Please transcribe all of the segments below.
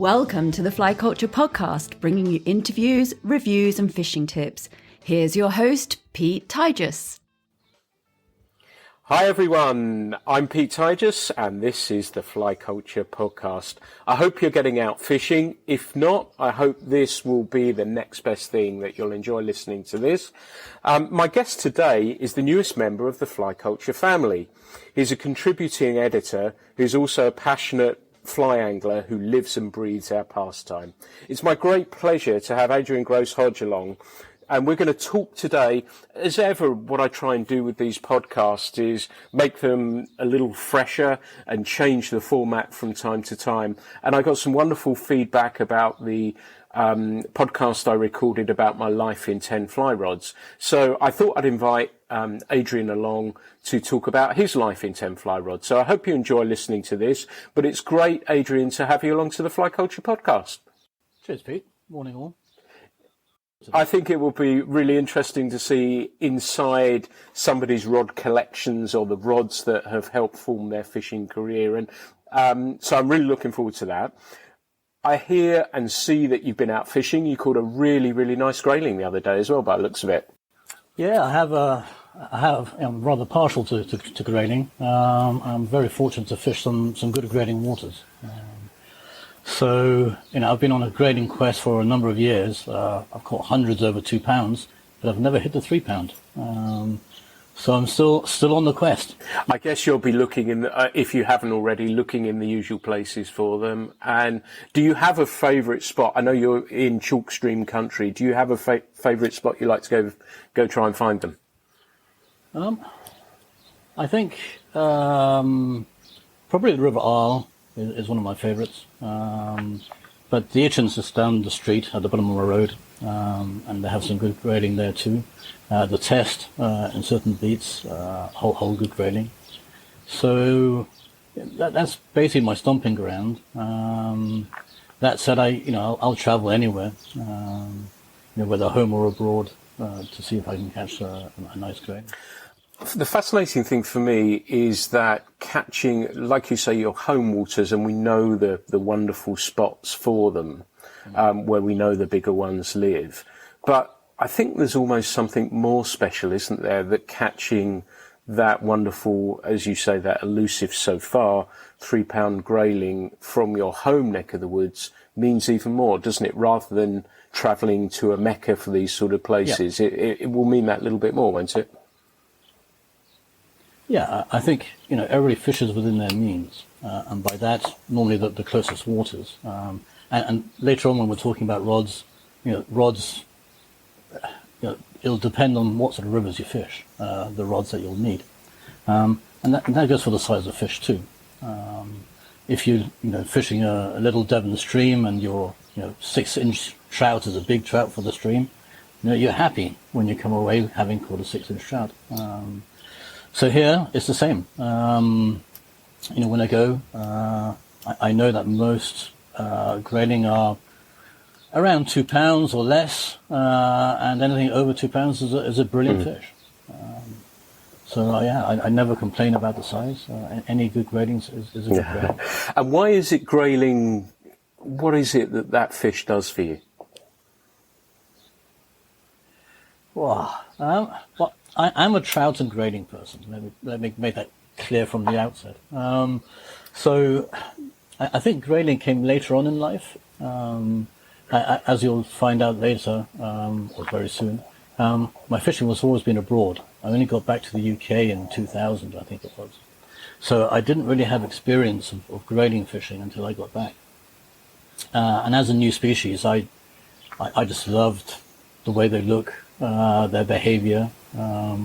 Welcome to the Fly Culture Podcast, bringing you interviews, reviews and fishing tips. Here's your host, Pete Tigus. Hi everyone, I'm Pete Tigus and this is the Fly Culture Podcast. I hope you're getting out fishing. If not, I hope this will be the next best thing, that you'll enjoy listening to this. My guest today is the newest member of the Fly Culture family. He's a contributing editor who's also a passionate fly angler who lives and breathes our pastime. It's my great pleasure to have Adrian Grose-Hodge along. And we're going to talk today, as ever, what I try and do with these podcasts is make them a little fresher and change the format from time to time. And I got some wonderful feedback about the podcast I recorded about my life in 10 fly rods. So I thought I'd invite Adrian along to talk about his life in 10 fly rods. So I hope you enjoy listening to this. But it's great, Adrian, to have you along to the Fly Culture Podcast. Cheers, Pete. Morning all. I think it will be really interesting to see inside somebody's rod collections or the rods that have helped form their fishing career. And so I'm really looking forward to that. I hear and see that you've been out fishing. You caught a really, really nice grayling the other day as well, by the looks of it. Yeah, I'm rather partial to grayling. I'm very fortunate to fish some good grayling waters. So, I've been on a grading quest for a number of years. I've caught hundreds over 2 pounds, but I've never hit the 3 pound. So I'm still on the quest. I guess you'll be looking in, if you haven't already, looking in the usual places for them. And do you have a favourite spot? I know you're in chalk stream country. Do you have a favourite spot you like to go try and find them? I think probably the River Isle is one of my favourites. But the Itchen's just down the street at the bottom of the road, and they have some good grading there too. The Test in certain beats hold good grading. So that's basically my stomping ground. That said, I'll travel anywhere, whether home or abroad, to see if I can catch a nice grade. The fascinating thing for me is that catching, like you say, your home waters, and we know the wonderful spots for them, where we know the bigger ones live. But I think there's almost something more special, isn't there, that catching that wonderful, as you say, that elusive so far, 3 pound grayling from your home neck of the woods means even more, doesn't it? Rather than travelling to a Mecca for these sort of places, it will mean that little bit more, won't it? Yeah, I think, everybody fishes within their means. And by that, normally the closest waters. And later on when we're talking about rods, rods, it'll depend on what sort of rivers you fish, the rods that you'll need. And that goes for the size of fish too. If you're, fishing a little Devon stream and your, 6-inch trout is a big trout for the stream, you're happy when you come away having caught a 6-inch trout. So here, it's the same. When I go, I know that most grayling are around 2 pounds or less, and anything over 2 pounds is a brilliant fish. I never complain about the size. Any good grading is a good grayling. And why is it grayling? What is it that fish does for you? Well, I'm a trout and grading person. Let me make that clear from the outset. So I think grading came later on in life. As you'll find out later, or very soon, my fishing was always been abroad. I only got back to the UK in 2000, I think it was. So I didn't really have experience of grading fishing until I got back. And as a new species, I just loved the way they look, their behaviour, but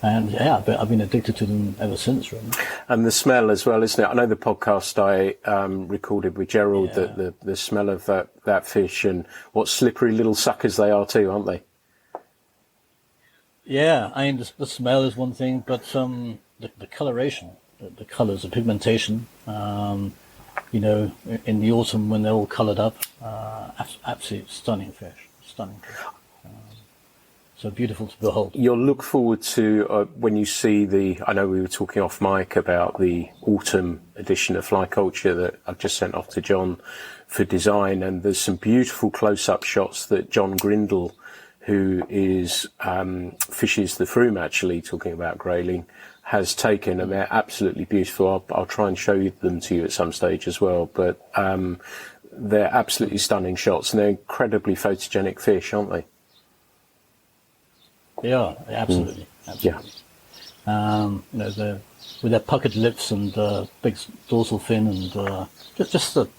I've been addicted to them ever since, really. And the smell as well, isn't it? I know the podcast I recorded with Gerald, the smell of that fish, and what slippery little suckers they are too, aren't they? Yeah, I mean, the smell is one thing, but the coloration, the colours, the pigmentation, in the autumn when they're all coloured up, absolutely stunning fish. beautiful to behold. You'll look forward to when you see I know we were talking off mic about the autumn edition of Fly Culture that I've just sent off to John for design, and there's some beautiful close-up shots that John Grindle, who is fishes the Froome, actually, talking about grayling, has taken, and they're absolutely beautiful. I'll try and show them to you at some stage as well, but they're absolutely stunning shots, and they're incredibly photogenic fish, aren't they? They are, absolutely. Absolutely. Yeah. With their puckered lips and big dorsal fin, and just the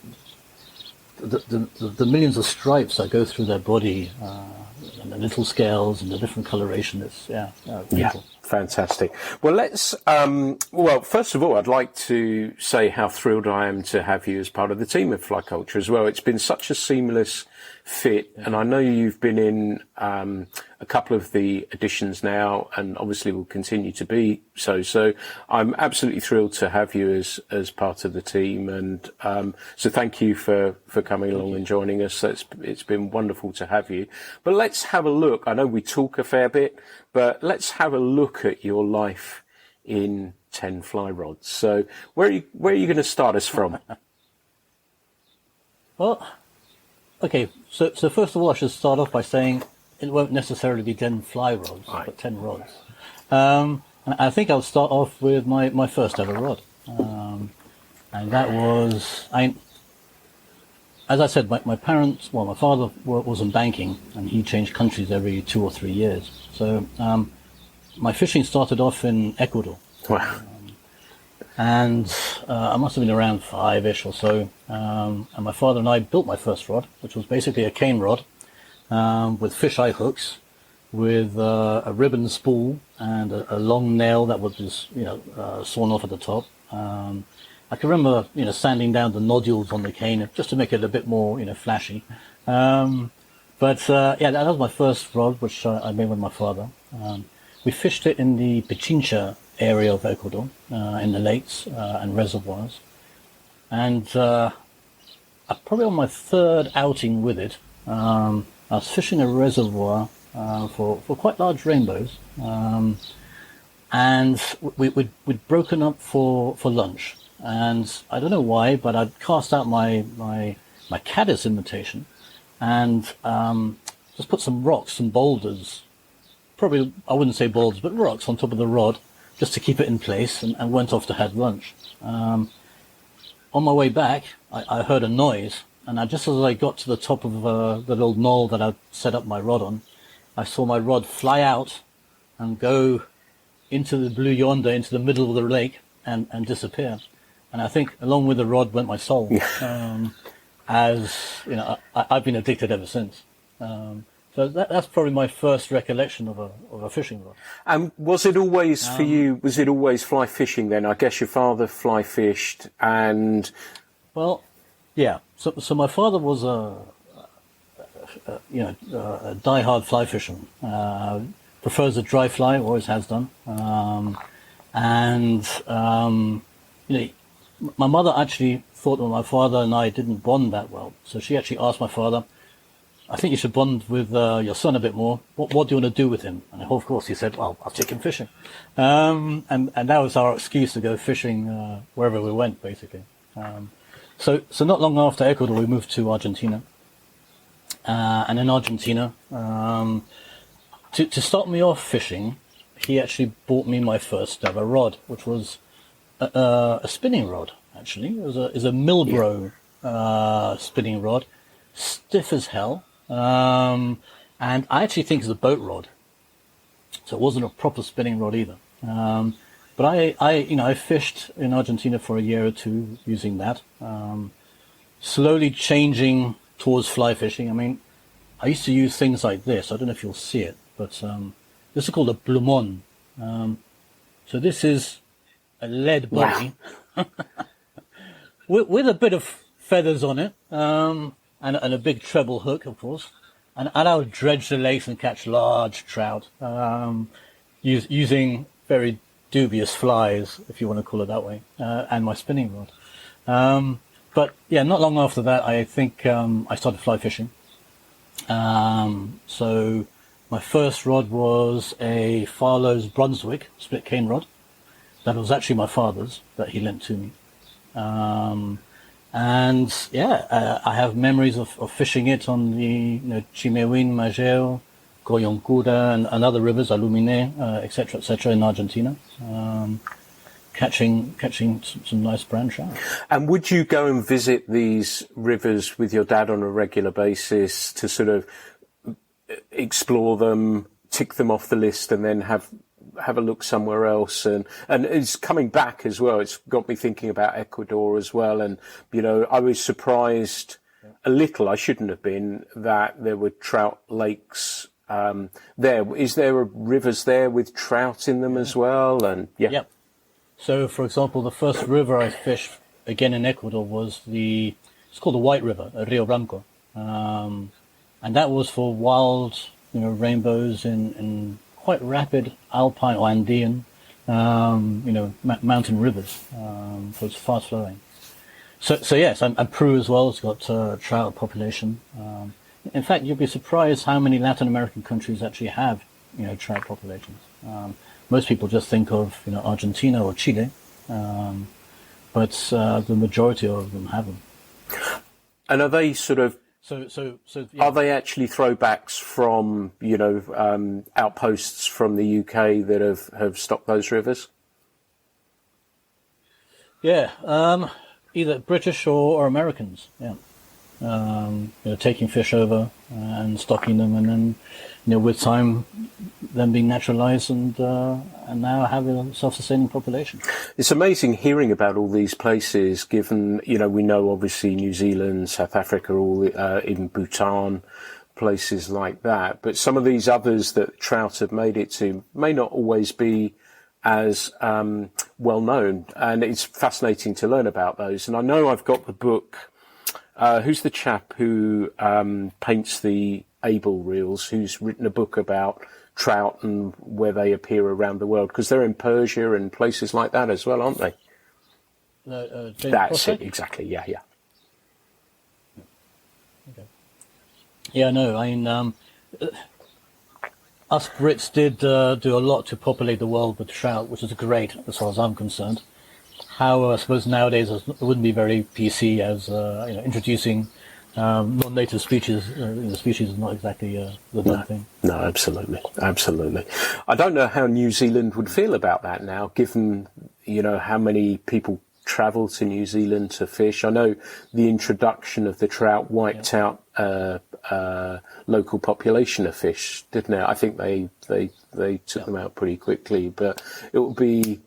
millions of stripes that go through their body, and the little scales and the different coloration. It's beautiful. Yeah, fantastic. Well, let's. First of all, I'd like to say how thrilled I am to have you as part of the team of Fly Culture as well. It's been such a seamless fit, and I know you've been in a couple of the editions now, and obviously will continue to be so. So I'm absolutely thrilled to have you as part of the team, and so thank you for coming along and joining us. It's been wonderful to have you. But let's have a look. I know we talk a fair bit, but let's have a look at your life in 10 fly rods. So where are you going to start us from? Well, okay, so first of all, I should start off by saying it won't necessarily be 10 fly rods, right, but 10 rods. And I think I'll start off with my first ever rod. And that was, as I said, my father was in banking, and he changed countries every 2 or 3 years. So my fishing started off in Ecuador. Wow. And I must have been around 5-ish or so. And my father and I built my first rod, which was basically a cane rod with fisheye hooks, with a ribbon spool and a long nail that was just, sawn off at the top. I can remember, sanding down the nodules on the cane just to make it a bit more, flashy. But that was my first rod, which I made with my father. We fished it in the Pichincha area of Ecuador, in the lakes and reservoirs. And probably on my third outing with it, I was fishing a reservoir for quite large rainbows. And we'd broken up for lunch. And I don't know why, but I'd cast out my caddis imitation and just put some rocks, some boulders, probably, I wouldn't say boulders, but rocks on top of the rod, just to keep it in place, and went off to have lunch. On my way back, I heard a noise, and just as I got to the top of the little knoll that I'd set up my rod on, I saw my rod fly out and go into the blue yonder, into the middle of the lake, and disappear. And I think along with the rod went my soul. I've been addicted ever since. So that's probably my first recollection of a fishing rod. Was it always for you? Was it always fly fishing then? I guess your father fly fished, and well, yeah. So my father was a die-hard fly fisherman. Prefers a dry fly, always has done. My mother actually thought that my father and I didn't bond that well, so she actually asked my father, I think you should bond with your son a bit more. What do you want to do with him? And of course he said, well, I'll take him fishing. And that was our excuse to go fishing wherever we went, basically. So not long after Ecuador, we moved to Argentina. And in Argentina, to start me off fishing, he actually bought me my first ever rod, which was a spinning rod, actually. It was a Milbro spinning rod, stiff as hell. And I actually think it's a boat rod, so it wasn't a proper spinning rod either. But I fished in Argentina for a year or two using that, slowly changing towards fly fishing. I mean, I used to use things like this. I don't know if you'll see it, but this is called a plumon. So this is a lead body with a bit of feathers on it. And a big treble hook, of course, and I would dredge the lakes and catch large trout, using very dubious flies, if you want to call it that way, and my spinning rod. But yeah, not long after that, I think I started fly fishing. So my first rod was a Farlow's Brunswick split cane rod. That was actually my father's that he lent to me. I have memories of fishing it on the Chimewin, Mageo, Goyoncuda, and other rivers, Alumine, etc., in Argentina. Catching some nice brand trout. And would you go and visit these rivers with your dad on a regular basis to sort of explore them, tick them off the list, and then have a look somewhere else? And it's coming back as well. It's got me thinking about Ecuador as well. And, I was surprised a little, I shouldn't have been, that there were trout lakes there. Is there rivers there with trout in them as well? And Yep. So, for example, the first river I fished, again in Ecuador, was it's called the White River, Rio Branco. And that was for wild, rainbows in quite rapid alpine or Andean, mountain rivers. So it's fast flowing. So yes, and Peru as well. It's got trout population. In fact, you'll be surprised how many Latin American countries actually have, trout populations. Most people just think of, Argentina or Chile, but the majority of them have them. And are they sort of? Yeah. Are they actually throwbacks from, outposts from the UK that have stocked those rivers? Yeah, either British or Americans. Yeah, taking fish over and stocking them, and then, with time, them being naturalized and now having a self-sustaining population. It's amazing hearing about all these places, given, we know obviously New Zealand, South Africa, all even Bhutan, places like that. But some of these others that trout have made it to may not always be as well known. And it's fascinating to learn about those. And I know I've got the book. Who's the chap who paints the Able reels, who's written a book about trout and where they appear around the world? Because they're in Persia and places like that as well, aren't they? That's it, exactly. Yeah. Okay. Yeah, no, I mean, us Brits did do a lot to populate the world with trout, which is great as far as I'm concerned. How I suppose nowadays it wouldn't be very PC as introducing non-native species. Species is not exactly the done thing. No, absolutely. I don't know how New Zealand would feel about that now, given how many people travel to New Zealand to fish. I know the introduction of the trout wiped out local population of fish, didn't it? I think they took them out pretty quickly, but it would be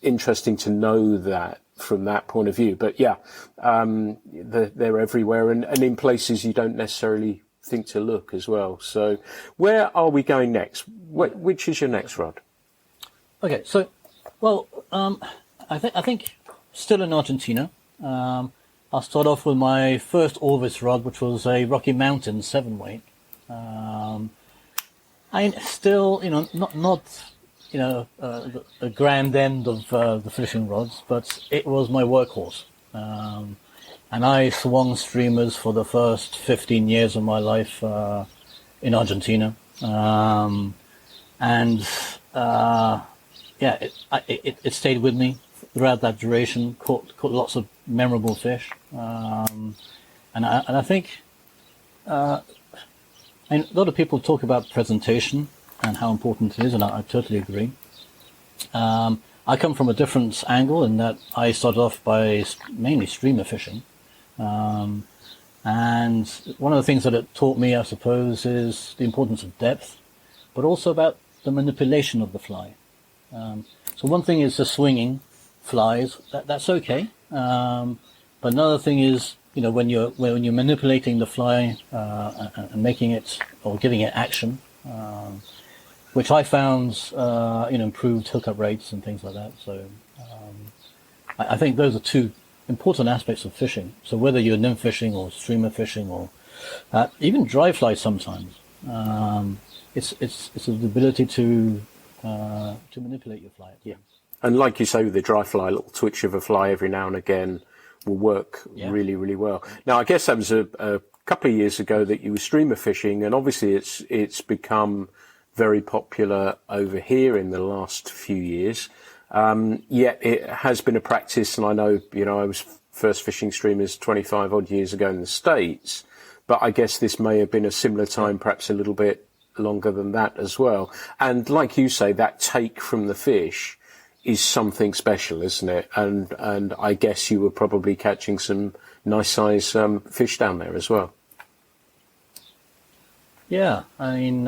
interesting to know that from that point of view. But they're everywhere and in places you don't necessarily think to look as well. So where are we going next? Which is your next rod? Okay, so I think still in Argentina. I'll start off with my first Orvis rod, which was a Rocky Mountain 7-weight. I still, not the grand end of the fishing rods, but it was my workhorse. And I swung streamers for the first 15 years of my life in Argentina. It stayed with me throughout that duration. Caught lots of memorable fish, and I think a lot of people talk about presentation and how important it is, and I totally agree. I come from a different angle in that I started off by mainly streamer fishing. And one of the things that it taught me, I suppose, is the importance of depth, but also about the manipulation of the fly. So one thing is the swinging flies, that's okay. But another thing is, when you're manipulating the fly and making it or giving it action, which I found improved hookup rates and things like that. So I think those are two important aspects of fishing. So whether you're nymph fishing or streamer fishing or even dry fly sometimes, it's the ability to manipulate your fly. Yeah, and like you say with the dry fly, a little twitch of a fly every now and again will work really, really well. Now, I guess that was a couple of years ago that you were streamer fishing, and obviously it's become very popular over here in the last few years. Yet it has been a practice, and I know, I was first fishing streamers 25 odd years ago in the States, but I guess this may have been a similar time, perhaps a little bit longer than that as well. And like you say, that take from the fish is something special, isn't it? And I guess you were probably catching some nice size fish down there as well. Yeah, I mean,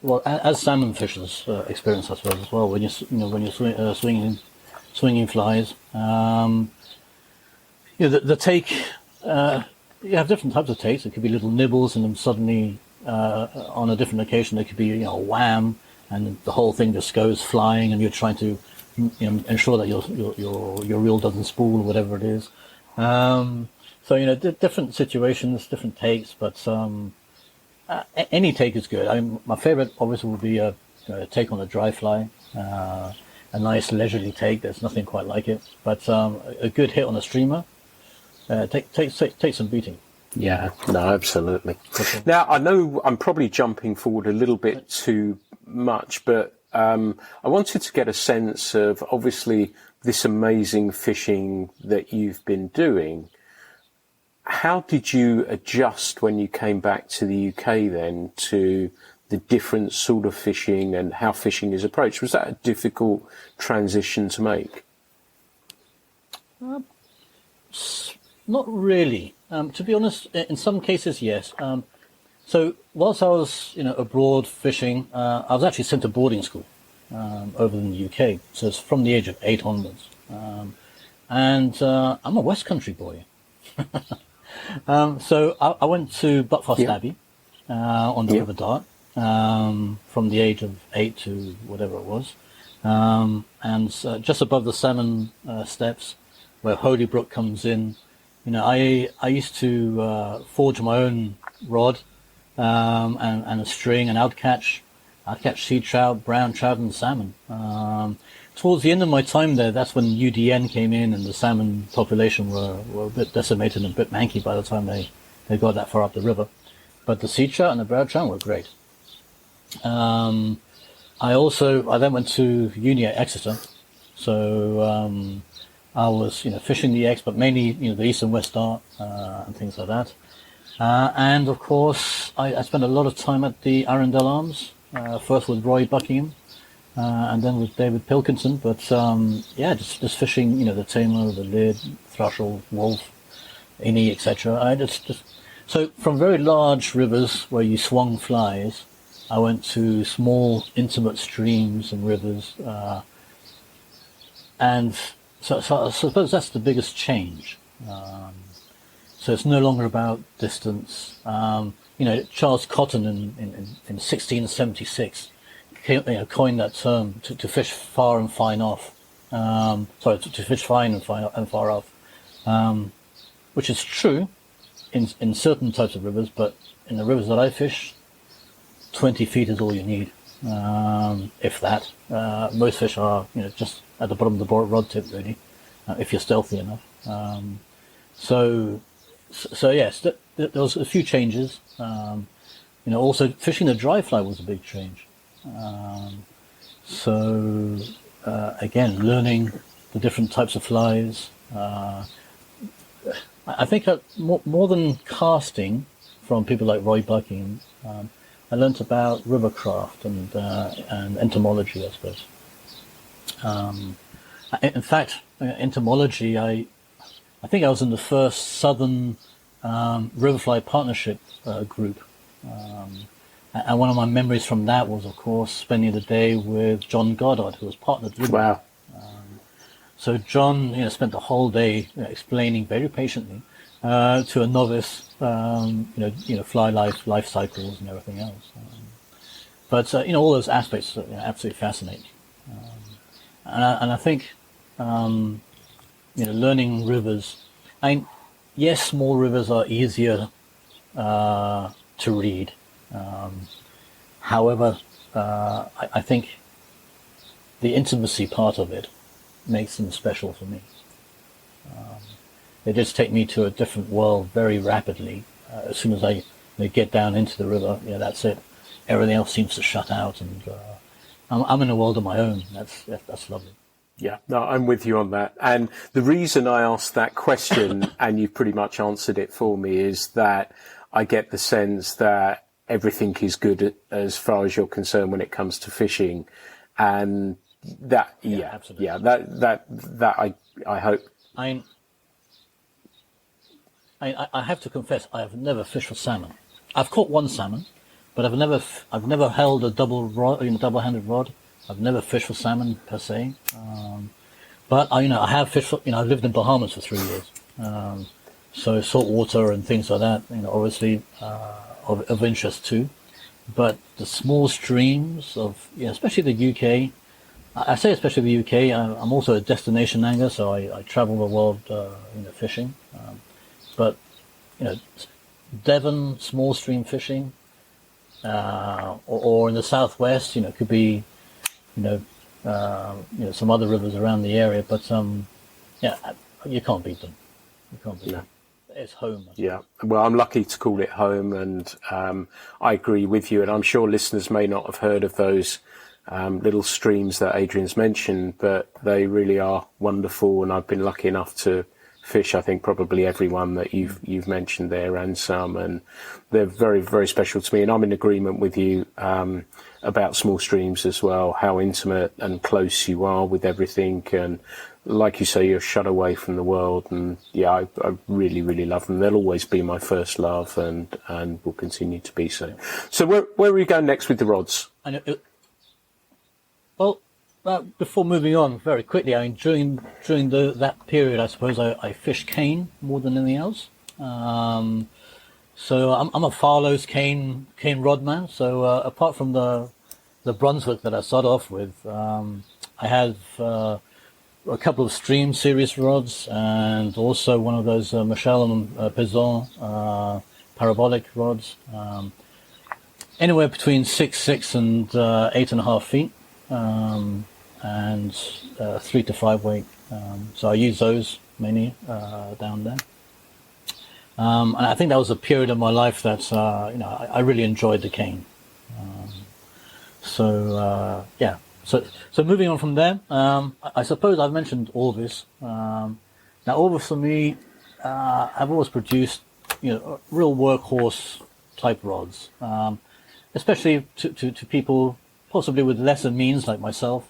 well, as salmon fishers experience, I suppose, as well. When you're swinging flies, the take. You have different types of takes. It could be little nibbles, and then suddenly, on a different occasion, there could be wham, and the whole thing just goes flying, and you're trying to ensure that your reel doesn't spool or whatever it is. So different situations, different takes, but any take is good. My favorite obviously would be a take on a dry fly, a nice leisurely take. There's nothing quite like it, but a good hit on a streamer. Take some beating. Yeah, no, absolutely. Okay. Now, I know I'm probably jumping forward a little bit too much, but I wanted to get a sense of, obviously, this amazing fishing that you've been doing. How did you adjust when you came back to the UK then to the different sort of fishing and how fishing is approached? Was that a difficult transition to make? Not really. To be honest, in some cases, yes. So whilst I was, abroad fishing, I was actually sent to boarding school over in the UK. So it's from the age of 8 onwards. And I'm a West Country boy. So I went to Buckfast Abbey on the River Dart from the age of 8 to whatever it was. And just above the salmon steps where Holybrook comes in, I used to forge my own rod and a string, and I'd catch sea trout, brown trout, and salmon. Towards the end of my time there, that's when UDN came in, and the salmon population were a bit decimated and a bit manky by the time they got that far up the river. But the sea trout and the brown trout were great. I then went to uni at Exeter, so I was, fishing the Ex, but mainly, the East and West Dart and things like that. And of course, I spent a lot of time at the Arundel Arms, first with Roy Buckingham, and then with David Pilkinson. But just fishing, the tamer, the lid, thrushel, wolf, innie, etc. So from very large rivers where you swung flies, I went to small, intimate streams and rivers, and so I suppose that's the biggest change. So it's no longer about distance. Charles Cotton in 1676 coined that term to fish far and fine off. To fish fine and far off, which is true in certain types of rivers, but in the rivers that I fish, 20 feet is all you need, if that. Most fish are, just at the bottom of the rod tip, really, if you're stealthy enough. So yes, there was a few changes. Also fishing the dry fly was a big change. Again, learning the different types of flies. I think more than casting from people like Roy Buckingham, I learnt about rivercraft and entomology, I suppose. In fact, entomology, I think I was in the first Southern Riverfly Partnership group. And one of my memories from that was, of course, spending the day with John Goddard, who was partnered with me. Wow. So John, spent the whole day explaining very patiently to a novice, fly life cycles and everything else. But all those aspects are absolutely fascinating. And I think, learning rivers. Yes, small rivers are easier to read. However, I think the intimacy part of it makes them special for me. they just take me to a different world very rapidly. As soon as they get down into the river, that's it. Everything else seems to shut out, and I'm in a world of my own. That's lovely. Yeah, no, I'm with you on that. And the reason I asked that question, and you've pretty much answered it for me, is that I get the sense that everything is good as far as you're concerned when it comes to fishing. And that, absolutely. That I hope. I have to confess, I have never fished for salmon. I've caught one salmon, but I've never held a double-handed rod. I've never fished for salmon per se, but I have fished. I lived in Bahamas for 3 years, so salt water and things like that. Obviously of interest too. But the small streams of, especially the UK. I say especially the UK. I'm also a destination angler, so I travel the world, fishing. But Devon small stream fishing, or in the southwest, could be. Some other rivers around the area, but you can't beat them. You can't beat them. It's home. Yeah, well, I'm lucky to call it home, and I agree with you. And I'm sure listeners may not have heard of those little streams that Adrian's mentioned, but they really are wonderful. And I've been lucky enough to fish, I think, probably every one that you've mentioned there, and some, and they're very, very special to me. And I'm in agreement with you about small streams as well, how intimate and close you are with everything, and like you say, you're shut away from the world. And I really, really love them. They'll always be my first love, and will continue to be so. So where are we going next with the rods? Before moving on very quickly, during that period, I suppose I fished cane more than anything else. So I'm a Farlow's cane rod man. So apart from the Brunswick that I started off with, I have a couple of Stream series rods, and also one of those Michel and Pizon parabolic rods, anywhere between 6 and 8.5 feet. And 3 to 5 weight. So I use those mainly down there. And I think that was a period of my life that I really enjoyed the cane. So moving on from there, I suppose I've mentioned Orvis. Now Orvis for me, I've always produced real workhorse type rods, especially to people possibly with lesser means like myself,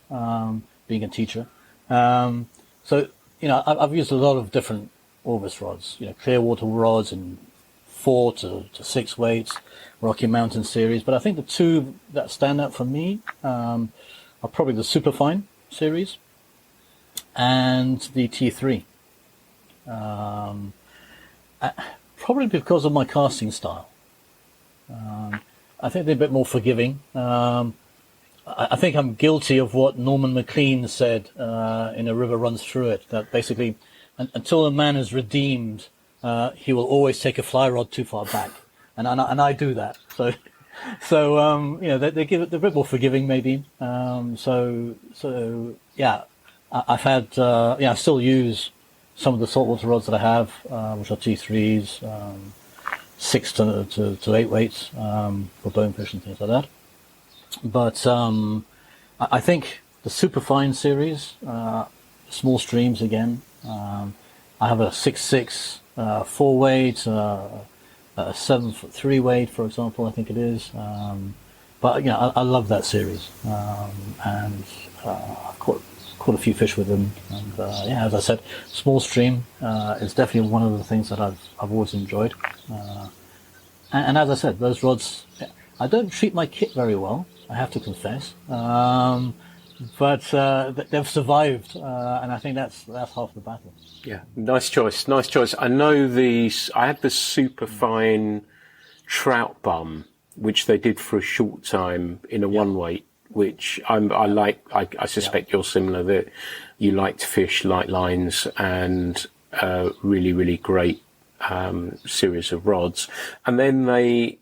being a teacher. So I've used a lot of different Orvis rods, clear water rods in 4 to 6 weights, Rocky Mountain series. But I think the two that stand out for me are probably the Superfine series and the T3. Probably because of my casting style. I think they're a bit more forgiving. I think I'm guilty of what Norman MacLean said in A River Runs Through It, that basically until a man is redeemed, he will always take a fly rod too far back, and I do that. So they give it, they're a bit more forgiving maybe. I've had I still use some of the saltwater rods that I have, which are T3s, 6 to 8 weights for bonefish and things like that. But I think the Superfine series, small streams again. I have a 6.6 4 weight, a 7'3" weight, for example. I think it is. But I love that series, and I've caught a few fish with them. And as I said, small stream is definitely one of the things that I've always enjoyed. And as I said, those rods, I don't treat my kit very well, I have to confess, but they've survived, and I think that's half the battle. Yeah, nice choice. I know I had the Superfine trout bum, which they did for a short time in a 1 weight, which I like. I suspect you're similar, that you like to fish light lines and really, really great series of rods. And then the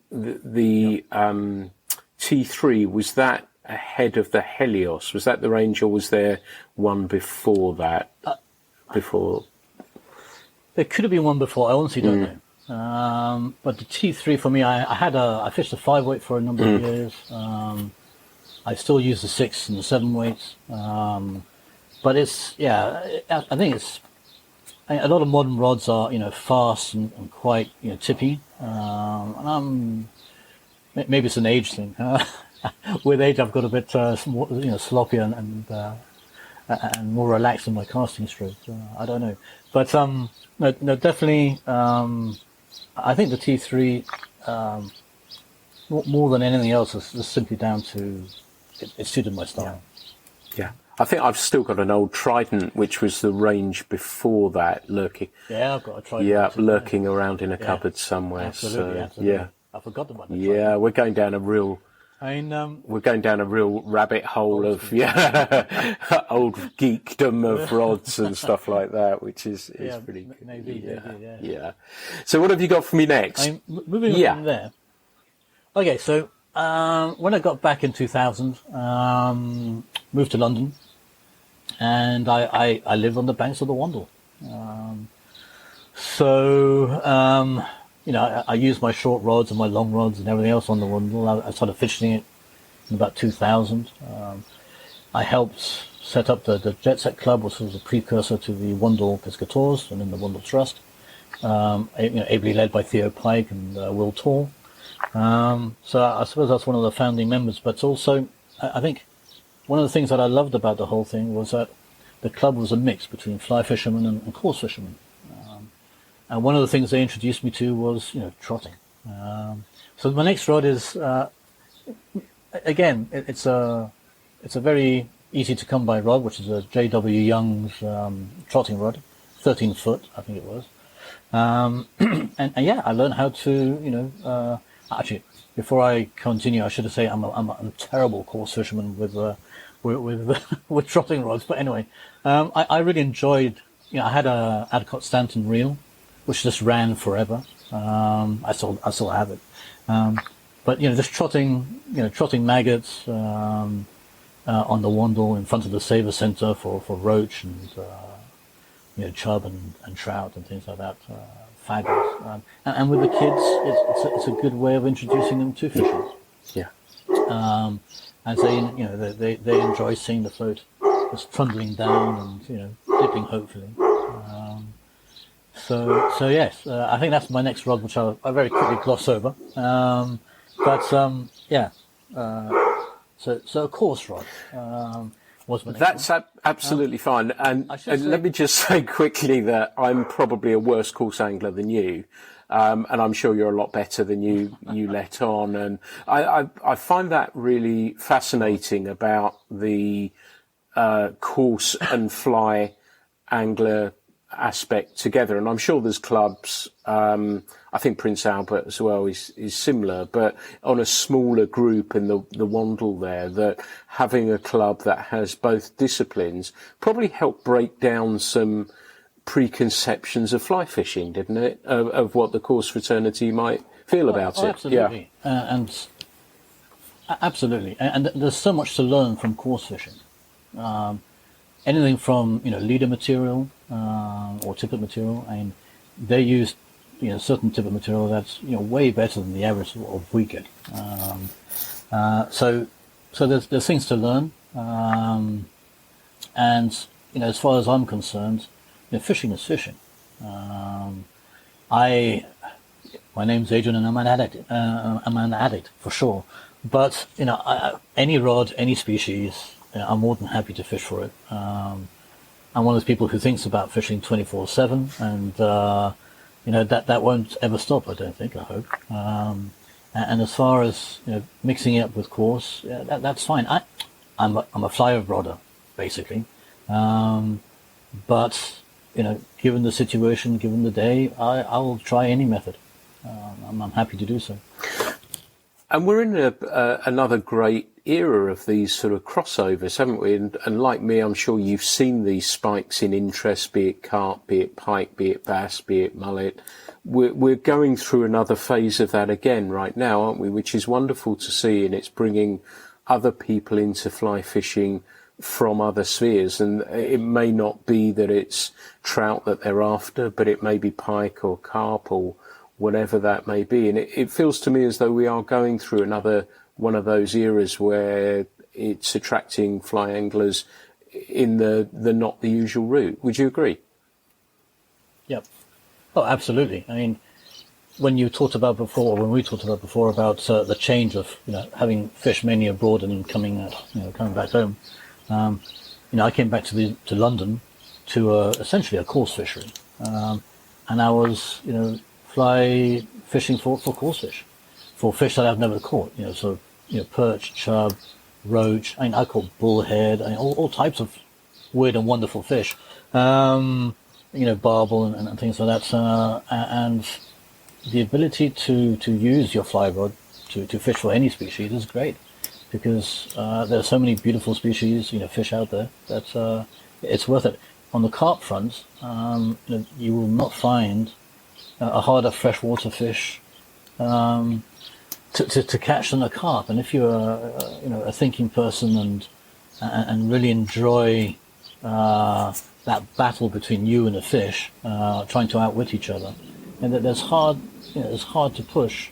T3, was that ahead of the Helios? Was that the range, or was there one before that? There could have been one before. I honestly don't know. But the T3 for me, I fished a 5-weight for a number of years. I still use the 6 and the 7 weights. But I think it's a lot of modern rods are fast and quite tippy. And maybe it's an age thing. With age, I've got a bit sloppier and more relaxed in my casting stroke. I don't know, but no, definitely. I think the T3, more than anything else, is just simply down to it suited my style. Yeah. I think I've still got an old Trident, which was the range before that, lurking. Yeah, I've got a Trident. Yeah, lurking around in a cupboard somewhere. Absolutely. Yeah, I forgot about that. Yeah, we're going down a real rabbit hole of old geekdom of rods and stuff like that, which is pretty good. Maybe. So what have you got for me next? Moving on from there. Okay, so when I got back in 2000, moved to London, and I lived on the banks of the Wandle. I used my short rods and my long rods and everything else on the Wandle. I started fishing it in about 2000. I helped set up the Jet Set Club, which was a precursor to the Wandle Pescators and then the Wandle Trust, ably led by Theo Pike and Will Tall. So I suppose that's one of the founding members. But also, I think one of the things that I loved about the whole thing was that the club was a mix between fly fishermen and coarse fishermen. And one of the things they introduced me to was, trotting. So my next rod is, again, it's a very easy to come by rod, which is a J.W. Young's trotting rod, 13 foot, I think it was. I learned how to, actually, before I continue, I should have said I'm a terrible coarse fisherman with with trotting rods. But anyway, I really enjoyed. I had a Adcott Stanton reel, which just ran forever. I still have it. But just trotting maggots on the Wandle in front of the Saver Centre for roach and chub and trout and things like that. Fabulous. And with the kids, it's a good way of introducing them to fishing. Yeah. And so they enjoy seeing the float just trundling down and dipping hopefully. So yes, I think that's my next rod, which I'll very quickly gloss over. So a coarse rod was my next That's one. absolutely fine. And let me just say quickly that I'm probably a worse coarse angler than you. And I'm sure you're a lot better than you let on. And I find that really fascinating about the coarse and fly angler aspect together. And I'm sure there's clubs, I think Prince Albert as well is similar, but on a smaller group in the Wandle there, that having a club that has both disciplines probably helped break down some preconceptions of fly fishing, didn't it? Of what the coarse fraternity might feel about it. Absolutely. Yeah. Absolutely. And there's so much to learn from coarse fishing. Anything from, leader material, or tippet material, and they use, certain tippet material that's, way better than the average of we get. So there's things to learn. And, as far as I'm concerned, fishing is fishing. My name's Adrian, and I'm an addict for sure. But any rod, any species, I'm more than happy to fish for it. I'm one of those people who thinks about fishing 24/7, and that won't ever stop. I don't think. I hope. And as far as mixing it up with coarse, that's fine. I'm a fly rodder basically, but given the situation, given the day, I will try any method. I'm happy to do so. And we're in another great era of these sort of crossovers, haven't we? And like me, I'm sure you've seen these spikes in interest, be it carp, be it pike, be it bass, be it mullet. We're going through another phase of that again right now, aren't we? Which is wonderful to see, and it's bringing other people into fly fishing from other spheres, and it may not be that it's trout that they're after, but it may be pike or carp or whatever that may be. And it feels to me as though we are going through another one of those eras where it's attracting fly anglers in the not the usual route. Would you agree? Yep. Oh, absolutely. I mean, when we talked about before about the change of having fished mainly abroad and coming back home, I came back to London to essentially a coarse fishery, and I was fly fishing for coarse fish, for fish that I've never caught. Perch, chub, roach. I mean, I caught bullhead. I mean, all types of weird and wonderful fish. Barbel and things like that, and the ability to use your fly rod to fish for any species is great, because there are so many beautiful species, fish out there that it's worth it. On the carp front, you will not find a harder freshwater fish to catch than a carp. And if you're a thinking person and really enjoy that battle between you and the fish, trying to outwit each other, and that it's hard to push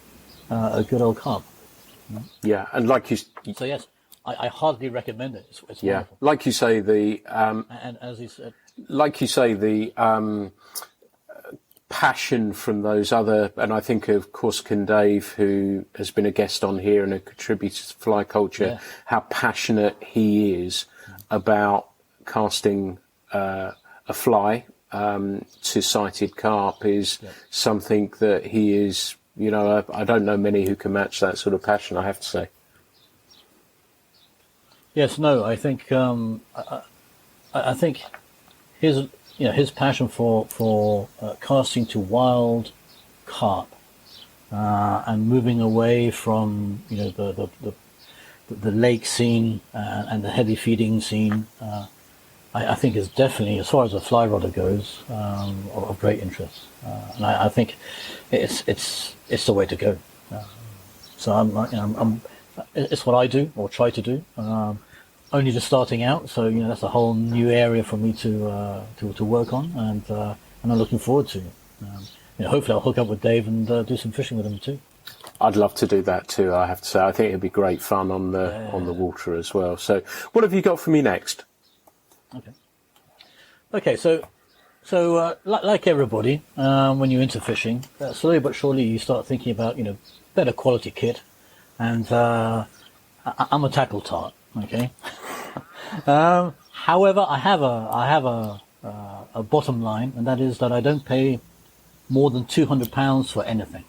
a good old carp. Yeah, and like you. So yes, I hardly recommend it. It's yeah, wonderful. like you say, and as he said, like you say, the passion from those other, and I think of Corsican Dave, who has been a guest on here and a contributor to fly culture, how passionate he is about casting a fly to sighted carp is something that he is, I don't know many who can match that sort of passion, I have to say. Yes, no, I think I think his passion for casting to wild carp and moving away from the lake scene and the heavy feeding scene, I think is definitely, as far as a fly rodder goes, of great interest, and I think it's the way to go. So it's what I do or try to do. Only just starting out, so that's a whole new area for me to work on, and I'm looking forward to it. Hopefully I'll hook up with Dave and do some fishing with him too. I'd love to do that too, I have to say. I think it'd be great fun on the water as well. So what have you got for me next? Okay. So like everybody, when you're into fishing, slowly but surely you start thinking about better quality kit, and I'm a tackle tart. Okay. However, I have a bottom line, and that is that I don't pay more than £200 for anything.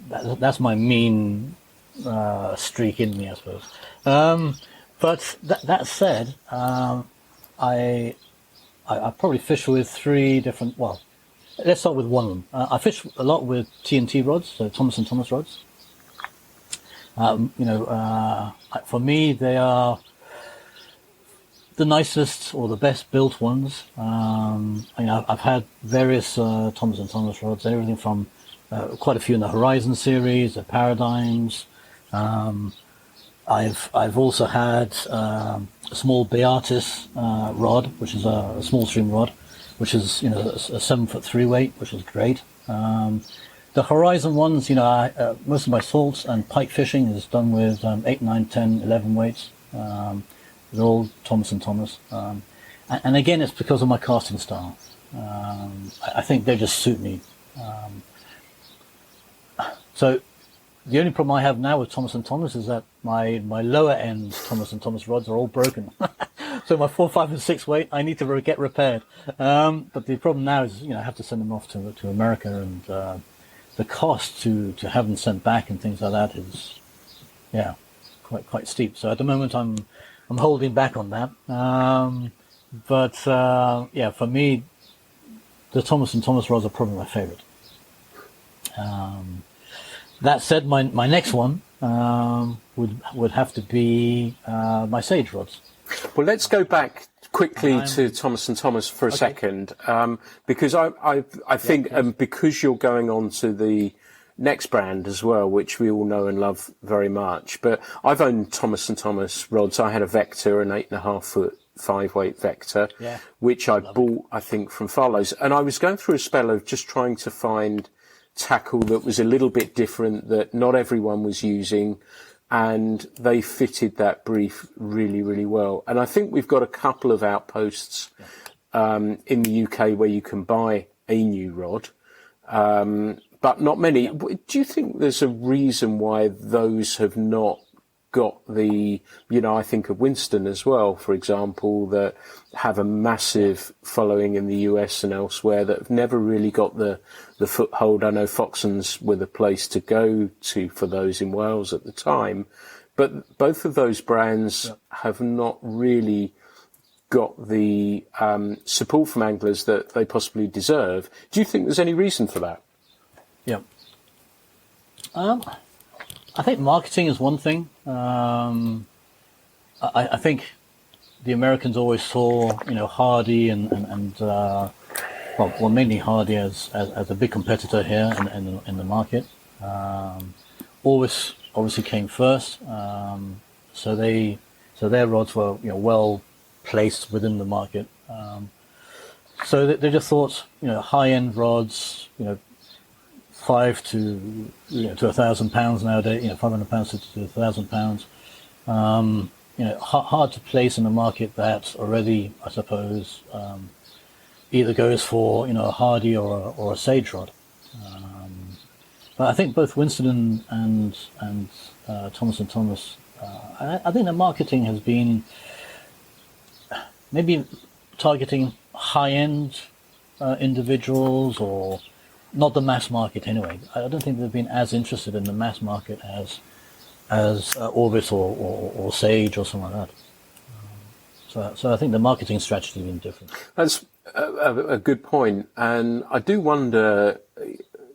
That's my mean streak in me, I suppose. But that said, I probably fish with three different. Well, let's start with one of them. I fish a lot with TNT rods, so Thomas & Thomas rods. For me, they are the nicest or the best built ones. I've had various Thomas & Thomas rods, everything from quite a few in the Horizon series, the Paradigms. I've also had a small Beatis rod, which is a small stream rod, which is a 7'3" weight, which is great. The Horizon ones, most of my salts and pike fishing is done with 8, 9, 10, 11 weights. They're all Thomas & Thomas. And again, it's because of my casting style. I think they just suit me. So the only problem I have now with Thomas & Thomas is that my lower end Thomas & Thomas rods are all broken. So my 4, 5, and 6 weight, I need to get repaired. But the problem now is, I have to send them off to America, and the cost to have them sent back and things like that is, quite steep. So at the moment I'm holding back on that. But for me, the Thomas & Thomas rods are probably my favorite. That said, my next one would have to be my Sage rods. Well, let's go back quickly to Thomas & Thomas for a second, because I think, because you're going on to the next brand as well, which we all know and love very much. But I've owned Thomas and Thomas rods. I had a Vector, an 8.5 foot 5-weight Vector, which I bought, I think, from Farlow's. And I was going through a spell of just trying to find tackle that was a little bit different, that not everyone was using, and they fitted that brief really, really well. And I think we've got a couple of outposts in the UK where you can buy a new rod, but not many. Do you think there's a reason why those have not got the, I think of Winston as well, for example, that have a massive following in the US and elsewhere, that have never really got the foothold. I know Foxton's were the place to go to for those in Wales at the time, but both of those brands have not really got the support from anglers that they possibly deserve. Do you think there's any reason for that? Yeah. I think marketing is one thing. I think the Americans always saw, Hardy and mainly Hardy as a big competitor here in the market. Orvis obviously came first, so their rods were well placed within the market. So they just thought high end rods, £500 to £1,000 nowadays, £500 to £1,000. Hard to place in a market that already, I suppose, either goes for a Hardy or a Sage rod. But I think both Winston and Thomas and Thomas, I think the marketing has been maybe targeting high-end individuals, or not the mass market anyway. I don't think they've been as interested in the mass market as Orvis or Sage or something like that. So I think the marketing strategy has been different. That's a good point. And I do wonder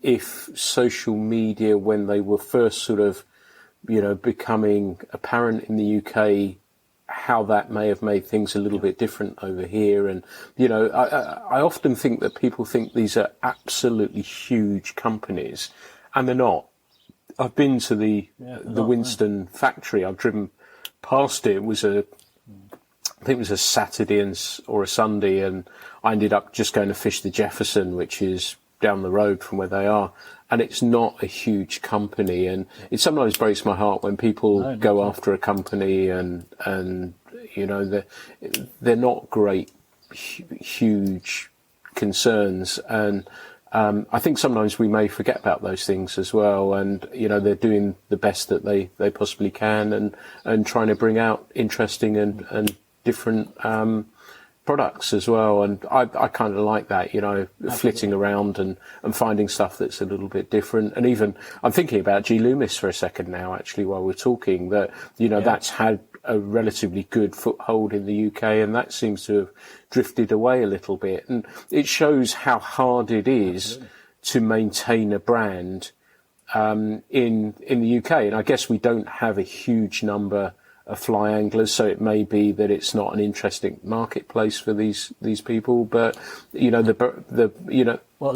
if social media, when they were first sort of, becoming apparent in the UK, how that may have made things a little bit different over here. And, I often think that people think these are absolutely huge companies, and they're not. I've been to the Winston factory. I've driven past it. It was I think it was a Saturday or a Sunday, and I ended up just going to fish the Jefferson, which is down the road from where they are. And it's not a huge company, and it sometimes breaks my heart when people go after a company and they're not great, huge concerns. And I think sometimes we may forget about those things as well. And they're doing the best that they possibly can, and trying to bring out interesting and different products as well. And I kind of like that, flitting around and finding stuff that's a little bit different. And even I'm thinking about G. Loomis for a second now, actually, while we're talking, that that's had a relatively good foothold in the UK, and that seems to have drifted away a little bit. And it shows how hard it is to maintain a brand in the UK. And I guess we don't have a huge number of fly anglers, so it may be that it's not an interesting marketplace for these people. But well,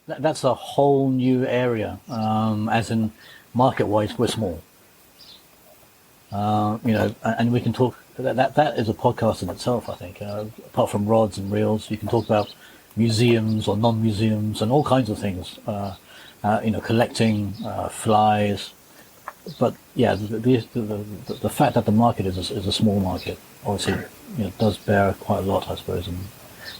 that's a whole new area. As in market-wise, we're small. And we can talk. That is a podcast in itself, I think. Apart from rods and reels, you can talk about museums or non-museums and all kinds of things. Collecting flies. But yeah, the fact that the market is a small market, obviously, does bear quite a lot, I suppose,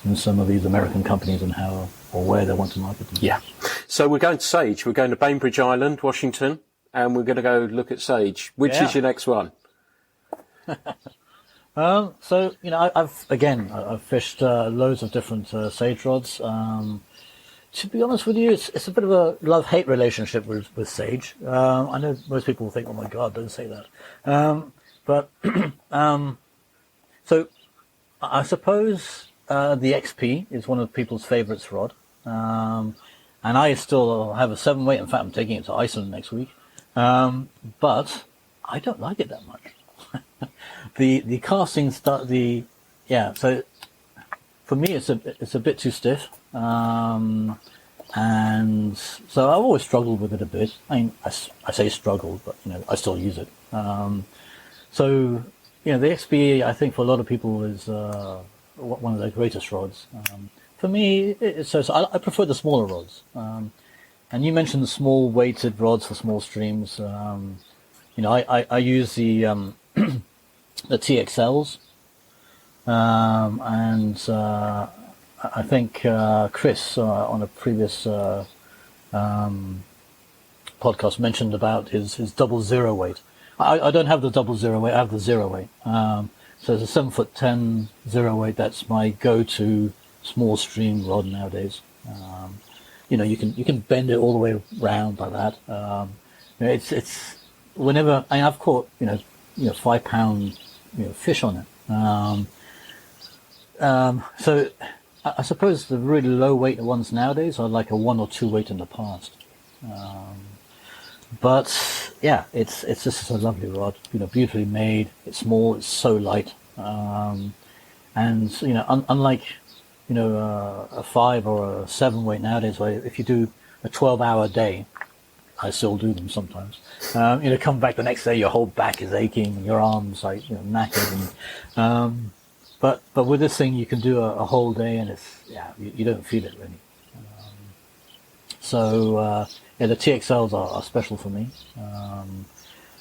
in some of these American companies and how or where they want to market them. Yeah. So we're going to Sage. We're going to Bainbridge Island, Washington, and we're going to go look at Sage. Which is your next one? So I've fished loads of different Sage rods. To be honest with you, it's a bit of a love-hate relationship with Sage. I know most people will think, "Oh my God, don't say that." But so I suppose the XP is one of people's favourites rod, and I still have a 7-weight. In fact, I'm taking it to Iceland next week. But I don't like it that much. the casting So for me, it's a bit too stiff. And so I've always struggled with it a bit. I mean, I say struggled, but I still use it. So the XP, I think for a lot of people is one of their greatest rods. For me, I prefer the smaller rods. And you mentioned the small weighted rods for small streams. I use the the TXLs, and I think Chris on a previous podcast mentioned about his double zero weight. I don't have the double zero weight. I have the zero weight. So it's a 7'10" zero weight. That's my go-to small stream rod nowadays. You can bend it all the way round like that. It's whenever I've caught 5 pound fish on it. So I suppose the really low weight ones nowadays are like a 1 or 2 weight in the past. But yeah, it's just a lovely rod. Beautifully made. It's small. It's so light. And unlike a 5 or a 7 weight nowadays, where if you do a 12-hour day, I still do them sometimes. Come back the next day, your whole back is aching, your arms like knackered, and but with this thing you can do a whole day, and you don't feel it really. The TXLs are special for me,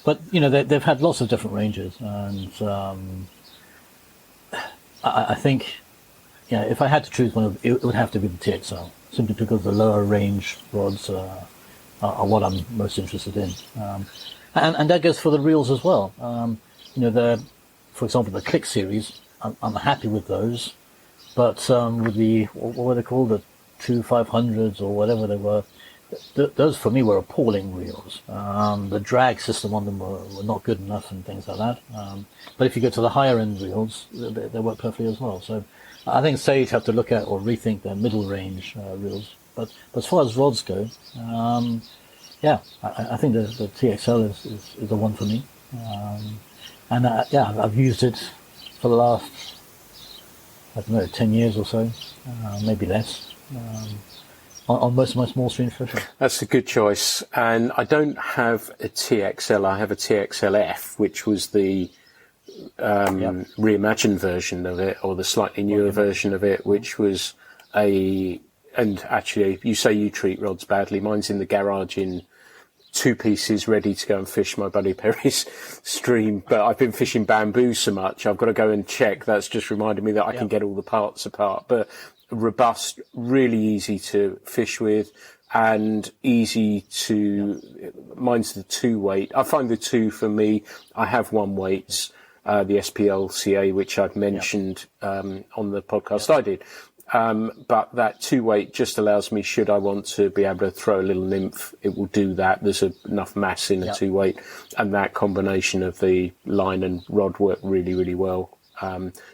but they've had lots of different ranges, and I think if I had to choose one, it would have to be the TXL, simply because the lower range rods are what I'm most interested in, and that goes for the reels as well. For example, the Click series, I'm happy with those, but with the what were they called, the 2500s or whatever they were, those for me were appalling reels. The drag system on them were not good enough and things like that. But if you go to the higher end reels, they work perfectly as well. So I think Sage have to look at or rethink their middle range reels. But as far as rods go, I think the TXL is the one for me. I've used it for the last, 10 years or so, maybe less, on most of my small stream fishing. That's a good choice. And I don't have a TXL. I have a TXLF, which was the reimagined version of it, or the slightly newer version of it, which was and actually, you say you treat rods badly. Mine's in the garage in 2 pieces, ready to go and fish my buddy Perry's stream. But I've been fishing bamboo so much, I've got to go and check. That's just reminded me that I can get all the parts apart. But robust, really easy to fish with, and easy to. Mine's the 2 weight. I find the 2 for me. I have 1 weights, the SPLCA, which I've mentioned on the podcast I did. But that 2 weight just allows me, should I want to be able to throw a little nymph, it will do that. There's enough mass in a 2 weight, and that combination of the line and rod work really, really well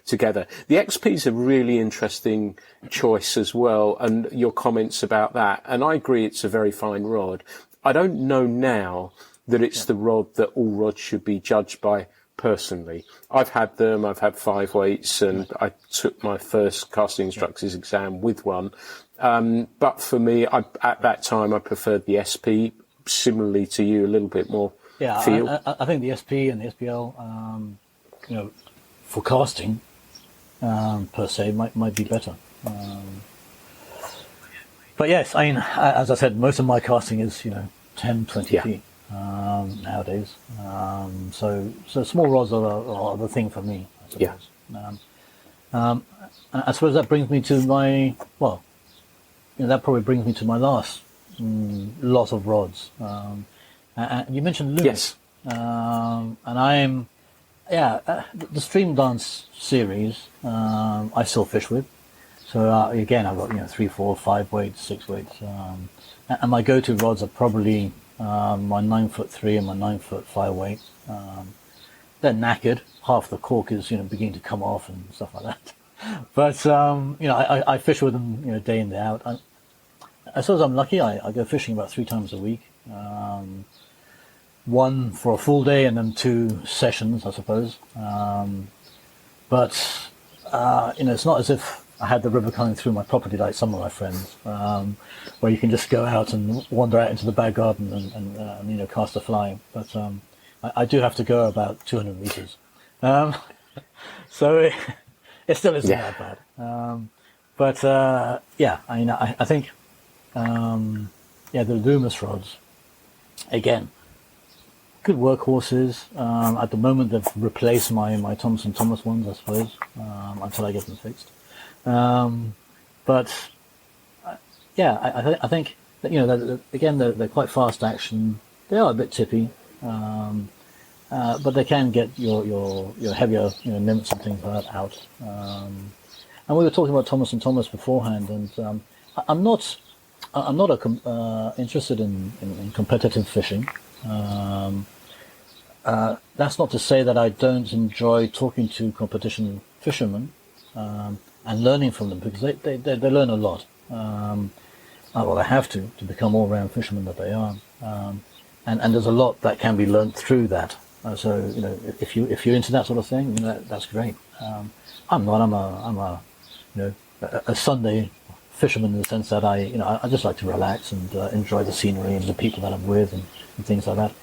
together. The XP is a really interesting choice as well, and your comments about that. And I agree, it's a very fine rod. I don't know now that it's the rod that all rods should be judged by. Personally, I've had them. I've had 5 weights, and I took my first casting instructor's exam with one. But for me, at that time, I preferred the SP. Similarly to you, a little bit more feel. I think the SP and the SPL, for casting per se, might be better. But yes, I mean, as I said, most of my casting is 10, 20 feet. Nowadays, so small rods are the thing for me, I suppose. I suppose that brings me to my that probably brings me to my last lot of rods. And you mentioned Lewis, and I'm the Stream Dance series. I still fish with, so again I've got 3, 4, 5 weights, 6 weights, and my go-to rods are probably my 9'3" and my 9'5" weight. They're knackered. Half the cork is beginning to come off and stuff like that. But I fish with them day in day out. I suppose I'm lucky. I go fishing about 3 times a week. 1 for a full day and then 2 sessions, I suppose. But it's not as if I had the river coming through my property like some of my friends, where you can just go out and wander out into the back garden and cast a fly. But I do have to go about 200 meters, so it still isn't that bad. I think the Loomis rods, again, good workhorses. At the moment, they've replaced my Thomas & Thomas ones, I suppose, until I get them fixed. I think that, again, they're quite fast action. They are a bit tippy, but they can get your heavier nymphs and things like that out. And we were talking about Thomas & Thomas beforehand, and I'm not interested in competitive fishing. That's not to say that I don't enjoy talking to competition fishermen and learning from them, because they learn a lot. They have to become all-round fishermen that they are, and there's a lot that can be learned through that. So if you're into that sort of thing, that's great. I'm not. I'm a Sunday fisherman in the sense that I just like to relax and enjoy the scenery and the people that I'm with and things like that.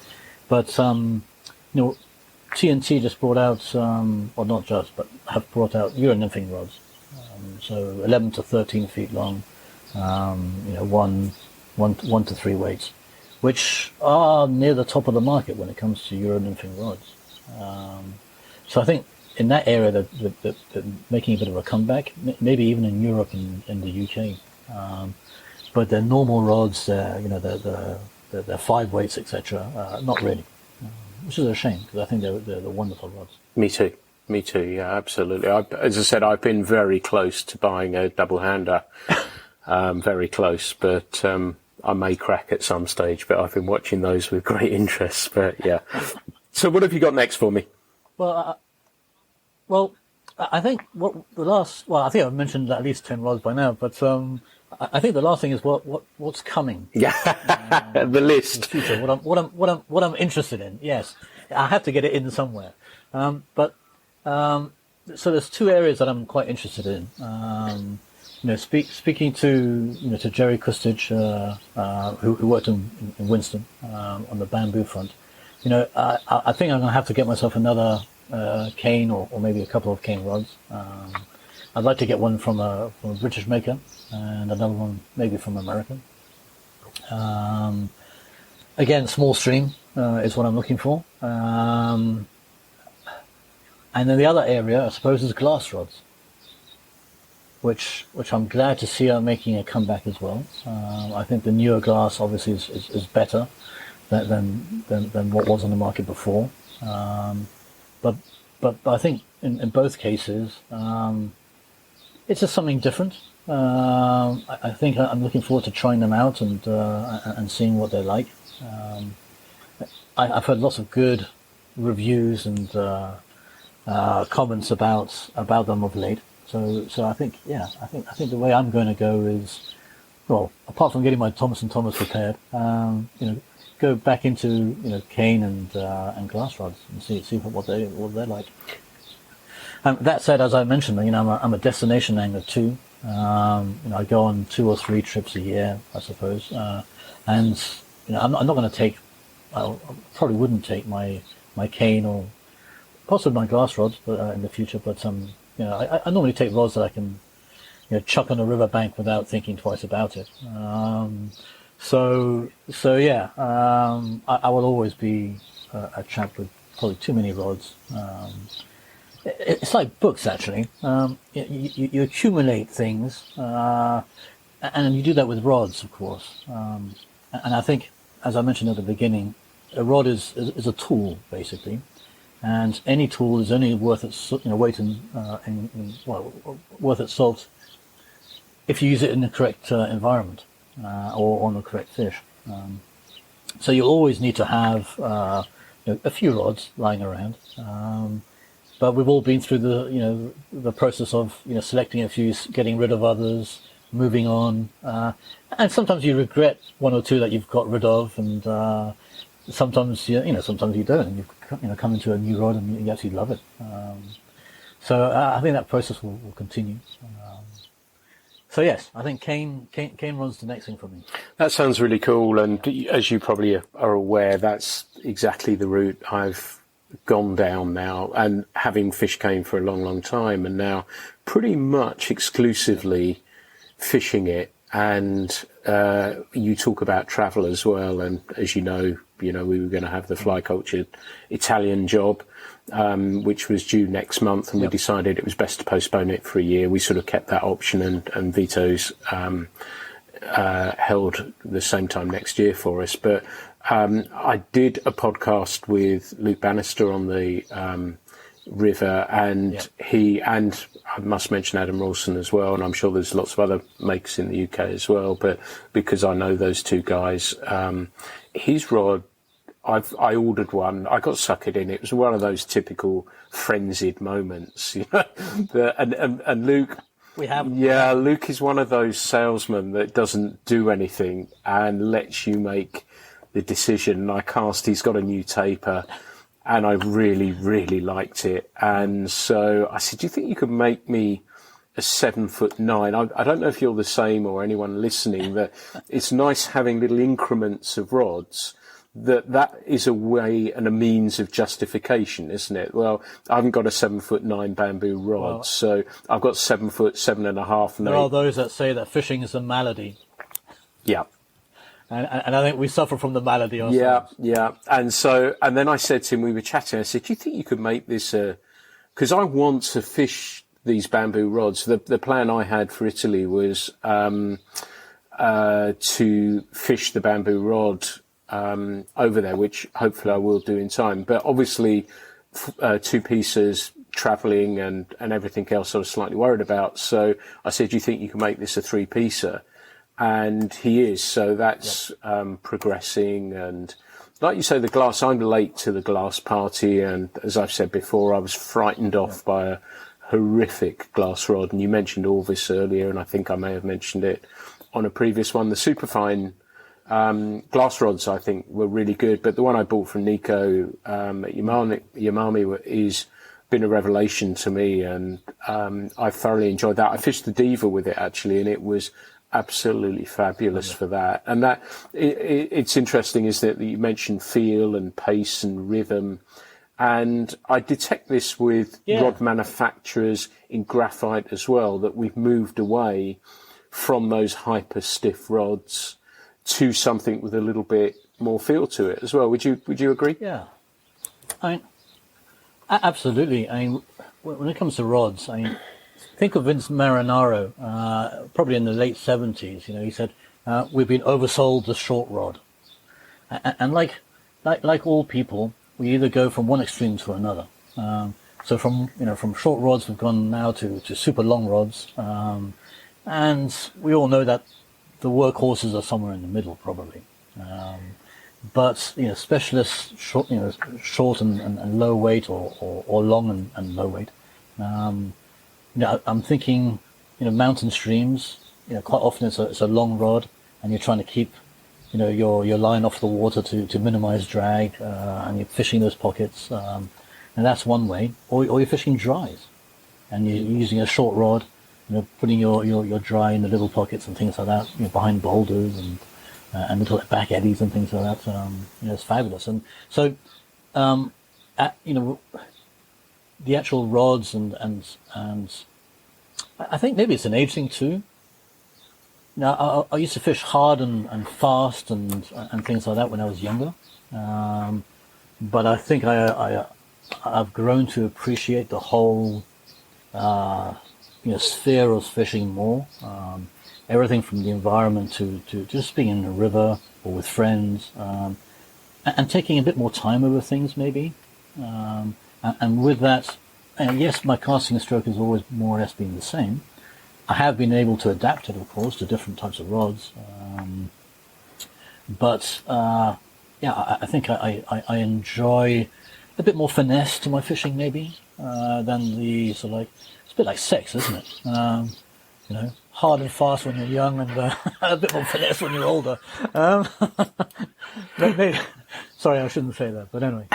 But TNT just brought out, or not just, but have brought out Euro-nymphing rods. So 11 to 13 feet long, 1 to 3 weights, which are near the top of the market when it comes to Euro-nymphing rods. So I think in that area they're making a bit of a comeback, maybe even in Europe and in the UK. But their normal rods, they're 5 weights, etc. Not really, which is a shame, because I think they're wonderful rods. Me too. Yeah, absolutely. As I said, I've been very close to buying a double hander, very close, but I may crack at some stage. But I've been watching those with great interest. But yeah. So what have you got next for me? Well, I think I think I've mentioned at least 10 rods by now, but I think the last thing is what's coming. Yeah, the list. The future, what I'm interested in. Yes, I have to get it in somewhere. So there's 2 areas that I'm quite interested in. Speaking to Jerry Custage, who worked in Winston on the bamboo front. I think I'm going to have to get myself another cane or maybe a couple of cane rods. I'd like to get one from a British maker and another one maybe from American. Again, small stream is what I'm looking for. And then the other area, I suppose, is glass rods, which I'm glad to see are making a comeback as well. I think the newer glass obviously is better than what was on the market before. But I think in both cases, it's just something different. I think I'm looking forward to trying them out and seeing what they're like. I've heard lots of good reviews and comments about them of late. So I think the way I'm going to go is, well, apart from getting my Thomas & Thomas repaired, go back into cane and glass rods and see what they're like. That said, as I mentioned, I'm a destination angler too. I go on 2 or 3 trips a year, I suppose, and I'm not going to take. I probably wouldn't take my cane or possibly my glass rods, but in the future. But I normally take rods that I can chuck on a river bank without thinking twice about it. So yeah, I will always be a chap with probably too many rods. It's like books, actually. You accumulate things, and you do that with rods, of course. And I think, as I mentioned at the beginning, a rod is a tool, basically, and any tool is only worth its weight worth its salt if you use it in the correct environment or on the correct fish. So you'll always need to have a few rods lying around. But we've all been through the process of selecting a few, getting rid of others, moving on, and sometimes you regret 1 or 2 that you've got rid of, and sometimes sometimes you don't, and you come into a new rod and you actually love it. So I think that process will continue. So yes, I think cane rod's the next thing for me. That sounds really cool, and as you probably are aware, that's exactly the route I've gone down now, and having fished cane for a long, long time, and now pretty much exclusively fishing it. And you talk about travel as well, and as you know, we were going to have the Fly Culture Italian job, which was due next month, and we decided it was best to postpone it for a year. We sort of kept that option, and Vito's held the same time next year for us. But I did a podcast with Luke Bannister on the river, and he, and I must mention Adam Rawson as well, and I'm sure there's lots of other makers in the UK as well, but because I know those two guys, his rod, I ordered one, I got suckered in. It was one of those typical frenzied moments, and Luke, Luke is one of those salesmen that doesn't do anything and lets you make the decision. And I cast, he's got a new taper, and I really, really liked it. And so I said, do you think you could make me a 7'9"? I don't know if you're the same or anyone listening, that it's nice having little increments of rods. That is a way and a means of justification, isn't it? Well, I haven't got a 7'9" bamboo rod, so I've got 7 foot, 7.5. There are those that say that fishing is a malady. Yeah. And I think we suffer from the malady ourselves. Yeah. And then I said to him, we were chatting, I said, do you think you could make this because I want to fish these bamboo rods. The plan I had for Italy was to fish the bamboo rod over there, which hopefully I will do in time. But obviously, 2 pieces, travelling and everything else I was slightly worried about. So I said, do you think you can make this a 3-piecer? And he is, so that's progressing. And like you say, the glass, I'm late to the glass party, and as I've said before, I was frightened off by a horrific glass rod. And you mentioned Orvis earlier, and I think I may have mentioned it on a previous one. The superfine glass rods, I think, were really good, but the one I bought from Nico at Yamami is been a revelation to me, and I thoroughly enjoyed that. I fished the Diva with it, actually, and it was absolutely fabulous for that. And that it's interesting, is that you mentioned feel and pace and rhythm, and I detect this with rod manufacturers in graphite as well, that we've moved away from those hyper stiff rods to something with a little bit more feel to it as well. Would you agree? Yeah, absolutely. When it comes to rods, think of Vince Marinaro, probably in the late 70s. He said, "We've been oversold the short rod," and like all people, we either go from one extreme to another. So from short rods, we've gone now to super long rods, and we all know that the workhorses are somewhere in the middle, probably. But specialists, short and low weight, or long and low weight. I'm thinking, mountain streams. Quite often it's a long rod, and you're trying to keep, your line off the water to minimize drag, and you're fishing those pockets, and that's one way. Or you're fishing dries, and you're using a short rod, putting your dry in the little pockets and things like that, behind boulders and little back eddies and things like that. It's fabulous. And so, the actual rods and I think maybe it's an age thing too. Now, I used to fish hard and fast and things like that when I was younger, but I think I've grown to appreciate the whole sphere of fishing more. Everything from the environment to just being in the river or with friends, and taking a bit more time over things maybe. And with that, yes, my casting stroke has always more or less been the same. I have been able to adapt it, of course, to different types of rods. I think I enjoy a bit more finesse to my fishing maybe than the sort of like, it's a bit like sex, isn't it? Hard and fast when you're young, and a bit more finesse when you're older. Maybe, sorry, I shouldn't say that, but anyway.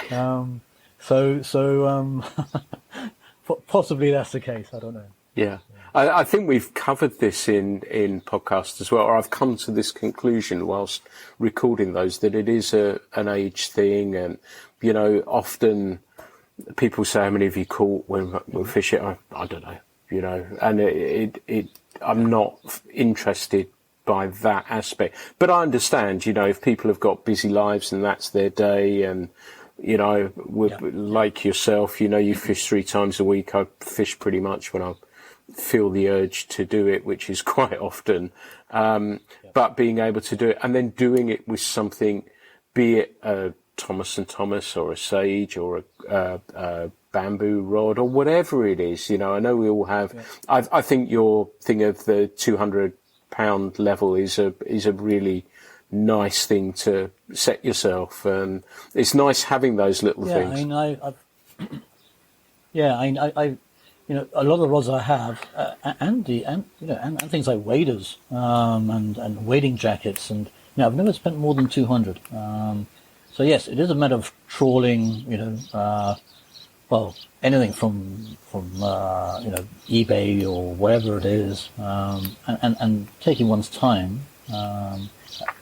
Possibly that's the case. I don't know. Yeah, I think we've covered this in podcasts as well, or I've come to this conclusion whilst recording those, that it is an age thing. And, often people say, how many have you caught when we're fishing? I don't know, and I'm not interested by that aspect. But I understand, if people have got busy lives and that's their day, and, like yourself, you fish 3 times a week. I fish pretty much when I feel the urge to do it, which is quite often. But being able to do it and then doing it with something, be it a Thomas & Thomas or a Sage or a bamboo rod or whatever it is, I know we all have. I think your thing of the 200-pound level is a really nice thing to set yourself, and it's nice having those little things. A lot of the rods I have, and things like waders, and wading jackets, and I've never spent more than 200. So yes, it is a matter of trawling, anything from eBay or whatever it is, and taking one's time,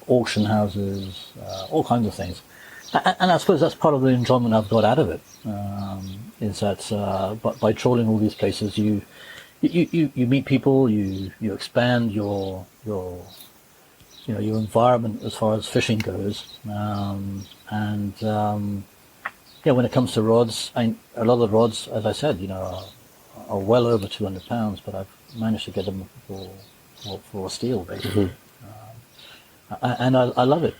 auction houses, all kinds of things. And I suppose that's part of the enjoyment I've got out of it, is that by trawling all these places, you meet people, you expand your environment as far as fishing goes, when it comes to rods, a lot of the rods, as I said, are well over 200 pounds, but I've managed to get them for a steal, basically. And I love it.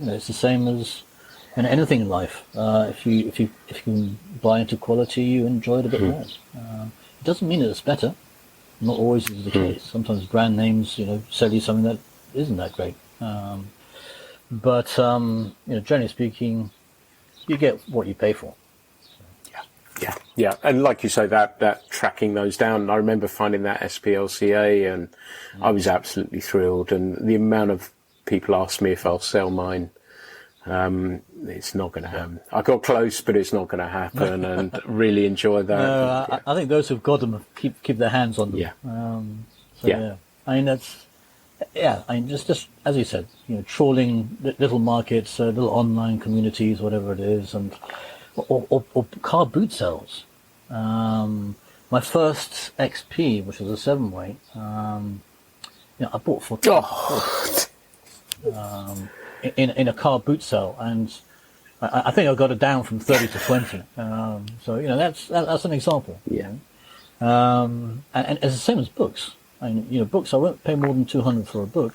It's the same as anything in life. If you can buy into quality, you enjoy it a bit more. It doesn't mean that it's better. Not always is the case. Sometimes brand names, sell you something that isn't that great. But generally speaking, you get what you pay for. Yeah. And like you say, that tracking those down, I remember finding that SPLCA, and I was absolutely thrilled. And the amount of people ask me if I'll sell mine, it's not going to happen. I got close, but it's not going to happen, and really enjoy that. No, I think those who've got them keep their hands on them. Yeah. I mean, that's... Yeah, I mean, just as you said, trawling little markets, little online communities, whatever it is, and or car boot sales. My first XP, which was a 7-weight, I bought for in a car boot sale, and I think I got it down from 30 to 20. So that's an example. Yeah. And it's the same as books. Books, I won't pay more than 200 for a book,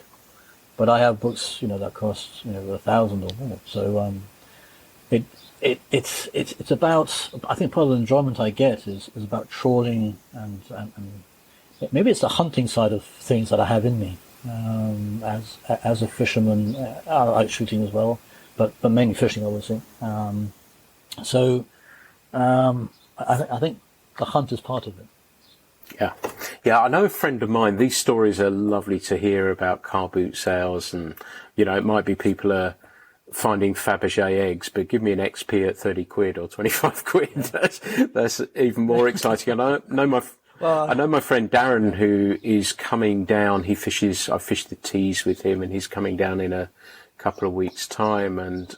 but I have books, that cost, 1,000 or more. So, it's about, I think part of the enjoyment I get is about trawling and maybe it's the hunting side of things that I have in me, as a fisherman. I like shooting as well, but mainly fishing, obviously. I think the hunt is part of it. Yeah, I know a friend of mine, these stories are lovely to hear about car boot sales, and, it might be people are finding Fabergé eggs, but give me an XP at 30 quid or 25 quid. That's even more exciting. And I know my friend Darren, who is coming down, I fished the Tees with him, and he's coming down in a couple of weeks' time, and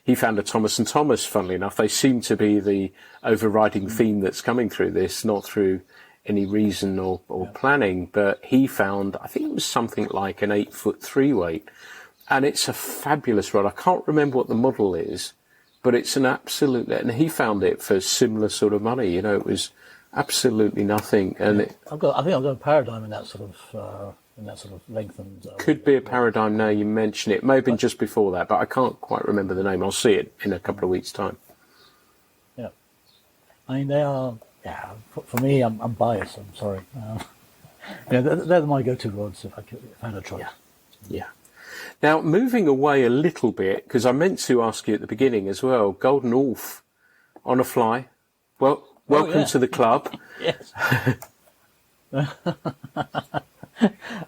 he found a Thomas & Thomas, funnily enough. They seem to be the overriding theme that's coming through this, not through any reason or planning, but he found, I think it was something like an 8-foot 3-weight, and it's a fabulous rod. I can't remember what the model is, but it's an absolute, and he found it for similar sort of money. It was absolutely nothing. And I think I've got a Paradigm in that sort of length. And could be a Paradigm now you mention it. It may have been just before that, but I can't quite remember the name. I'll see it in a couple of weeks' time. Yeah, I mean they are. Yeah, for me, I'm biased. I'm sorry. They're my go-to rods if I had a choice. Yeah. Now, moving away a little bit, because I meant to ask you at the beginning as well, Golden Wolf on a fly. Well, welcome to the club. Yes.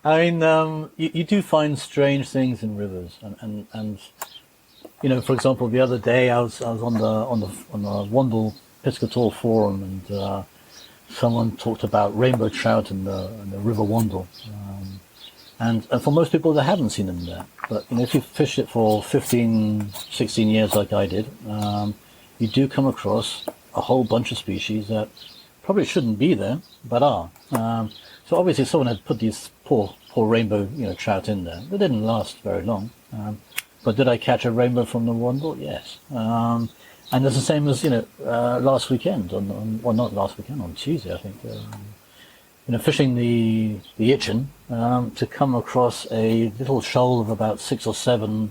I mean, you do find strange things in rivers, and for example, the other day I was on the Wandle Piscator forum, and someone talked about rainbow trout in the River Wandle. And for most people, they haven't seen them there. But if you fish it for 15, 16 years like I did, you do come across a whole bunch of species that probably shouldn't be there, but are. So obviously someone had put these poor rainbow trout in there. They didn't last very long. But did I catch a rainbow from the Wandle? Yes. And it's the same as, last weekend, not last weekend, on Tuesday, I think. Fishing the Itchen, to come across a little shoal of about 6 or 7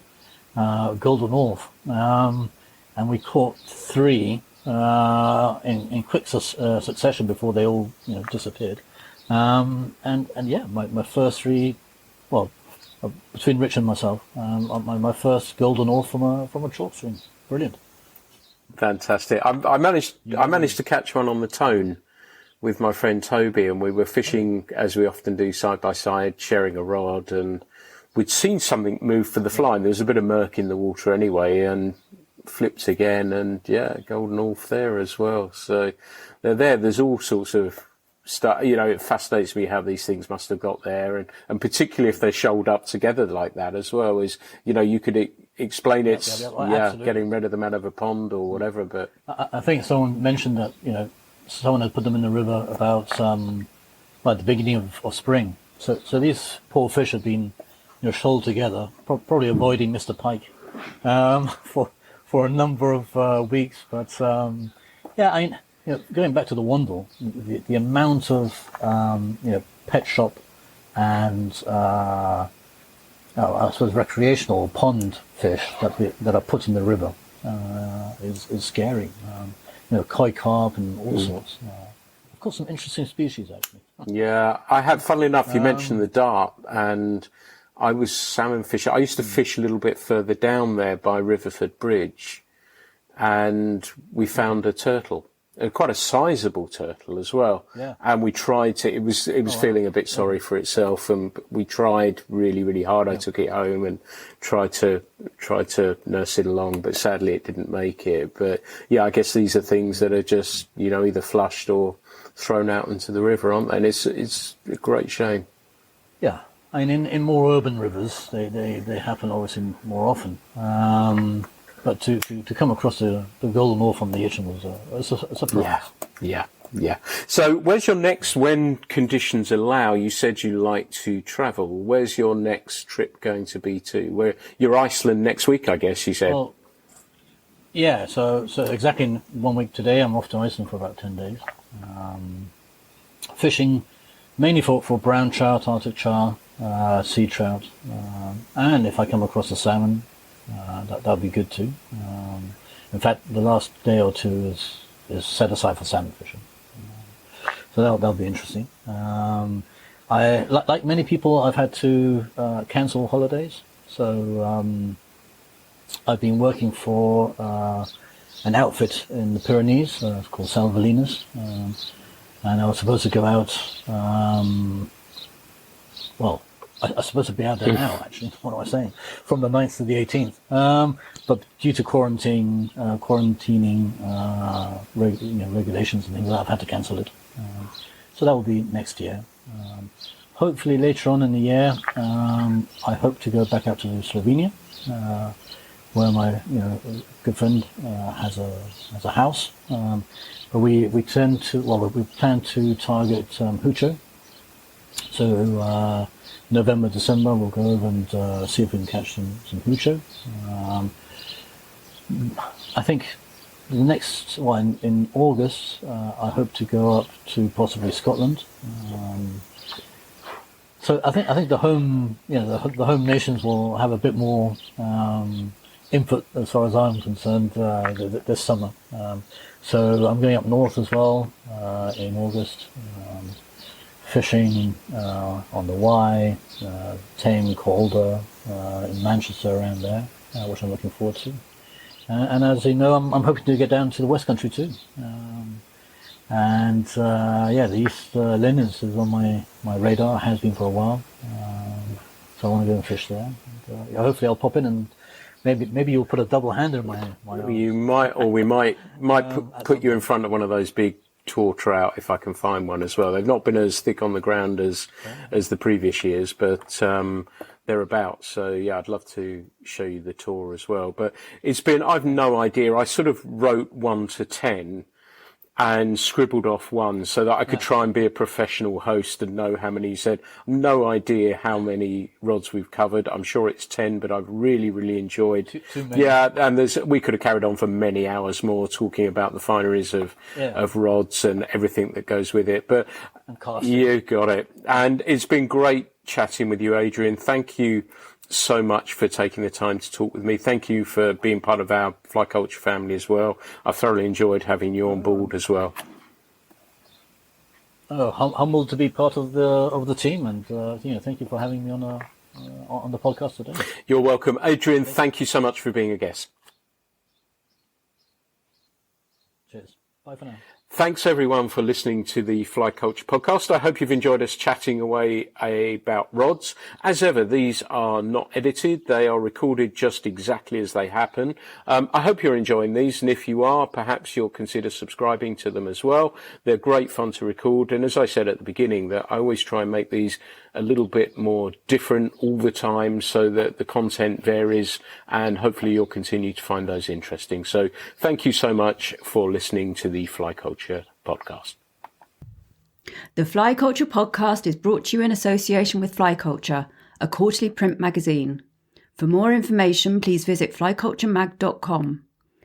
golden orf. And we caught 3 in quick succession before they all disappeared. And yeah, my first 3, well, between Rich and myself, my first golden orf from a chalk stream. Brilliant. Fantastic. I managed to catch one on the Tone with my friend Toby, and we were fishing, as we often do, side by side, sharing a rod, and we'd seen something move for the fly, and there was a bit of murk in the water anyway, and flipped again, and yeah, golden orf there as well. So they're there. There's all sorts of stuff. It fascinates me how these things must have got there, and particularly if they're shoaled up together like that as well. Is you could explain it, getting rid of them out of a pond or whatever. But I think someone mentioned that someone had put them in the river about the beginning of spring. So these poor fish had been shoaled together, probably avoiding Mr. Pike for a number of weeks. But going back to the Wandle, the amount of pet shop and I suppose recreational pond fish that are put in the river is scary. Koi carp and all sorts. I've got some interesting species, actually. Yeah, I had, funnily enough, you mentioned the Dart, and I was salmon fishing. I used to fish a little bit further down there by Riverford Bridge, and we found a turtle, quite a sizable turtle as well. Yeah. And we tried to, it was feeling a bit sorry for itself, and we tried really, really hard. I took it home and tried to nurse it along, but sadly it didn't make it. But yeah, I guess these are things that are just, either flushed or thrown out into the river, aren't they? And it's a great shame. Yeah. I mean, in more urban rivers, they happen obviously more often. But to come across the golden orf from the Itchen was a surprise. Yeah. So where's your next, when conditions allow, you said you like to travel. Where's your next trip going to be to? Where you're Iceland next week, I guess you said. Well, yeah, so exactly in 1 week today, I'm off to Iceland for about 10 days. Fishing mainly for brown trout, Arctic char, sea trout, and if I come across a salmon, that'll be good too. In fact, the last day or 2 is set aside for salmon fishing, so that'll be interesting. I like many people, I've had to cancel holidays. So I've been working for an outfit in the Pyrenees called Salvalinas, and I was supposed to go out. I'm supposed to be out there now, actually. What am I saying? From the 9th to the 18th. But due to quarantining regulations and things like that, I've had to cancel it. So that will be next year. Hopefully later on in the year, I hope to go back out to Slovenia, where my good friend has a house. But we plan to target Hucho. So November, December, we'll go over and see if we can catch some Hucho. I think the next one in August, I hope to go up to possibly Scotland. So I think the home, the home nations will have a bit more input as far as I'm concerned this summer. So I'm going up north as well in August. Fishing on the Wye, Tame, Calder, in Manchester around there, which I'm looking forward to. And as you know, I'm hoping to get down to the West Country too. The East Lynn is on my radar, has been for a while. So I want to go and fish there. And, hopefully I'll pop in and maybe you'll put a double hander in my arm. You might, or we might put you in front of one of those big tour trout if I can find one as well. They've not been as thick on the ground as the previous years, but they're about. So yeah, I'd love to show you the tour as well. But I've no idea. I sort of wrote 1 to 10 and scribbled off one so that I could try and be a professional host and know how many. He said, no idea how many rods we've covered. I'm sure it's 10, but I've really, really enjoyed. Too many. Yeah, and we could have carried on for many hours more talking about the fineries of rods and everything that goes with it. But you got it. And it's been great chatting with you, Adrian. Thank you so much for taking the time to talk with me. Thank you for being part of our Fly Culture family as well. I've thoroughly enjoyed having you on board as well. Oh, humbled to be part of the team, and thank you for having me on the podcast today. You're welcome, Adrian. Thank you so much for being a guest. Cheers. Bye for now. Thanks everyone for listening to the Fly Culture podcast. I hope you've enjoyed us chatting away about rods. As ever, these are not edited. They are recorded just exactly as they happen. I hope you're enjoying these, and if you are, perhaps you'll consider subscribing to them as well. They're great fun to record, and as I said at the beginning, that I always try and make these a little bit more different all the time so that the content varies, and hopefully you'll continue to find those interesting. So thank you so much for listening to the Fly Culture podcast. The Fly Culture podcast is brought to you in association with Fly Culture, a quarterly print magazine. For more information, please visit flyculturemag.com.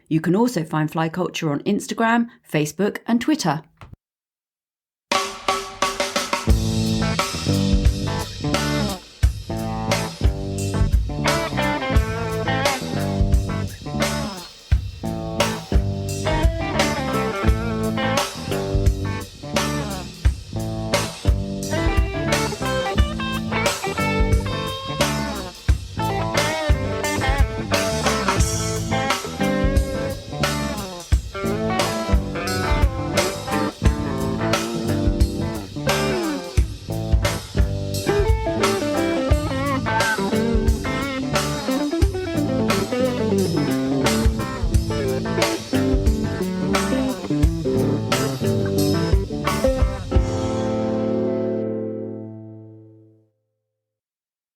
You can also find Fly Culture on Instagram, Facebook and Twitter.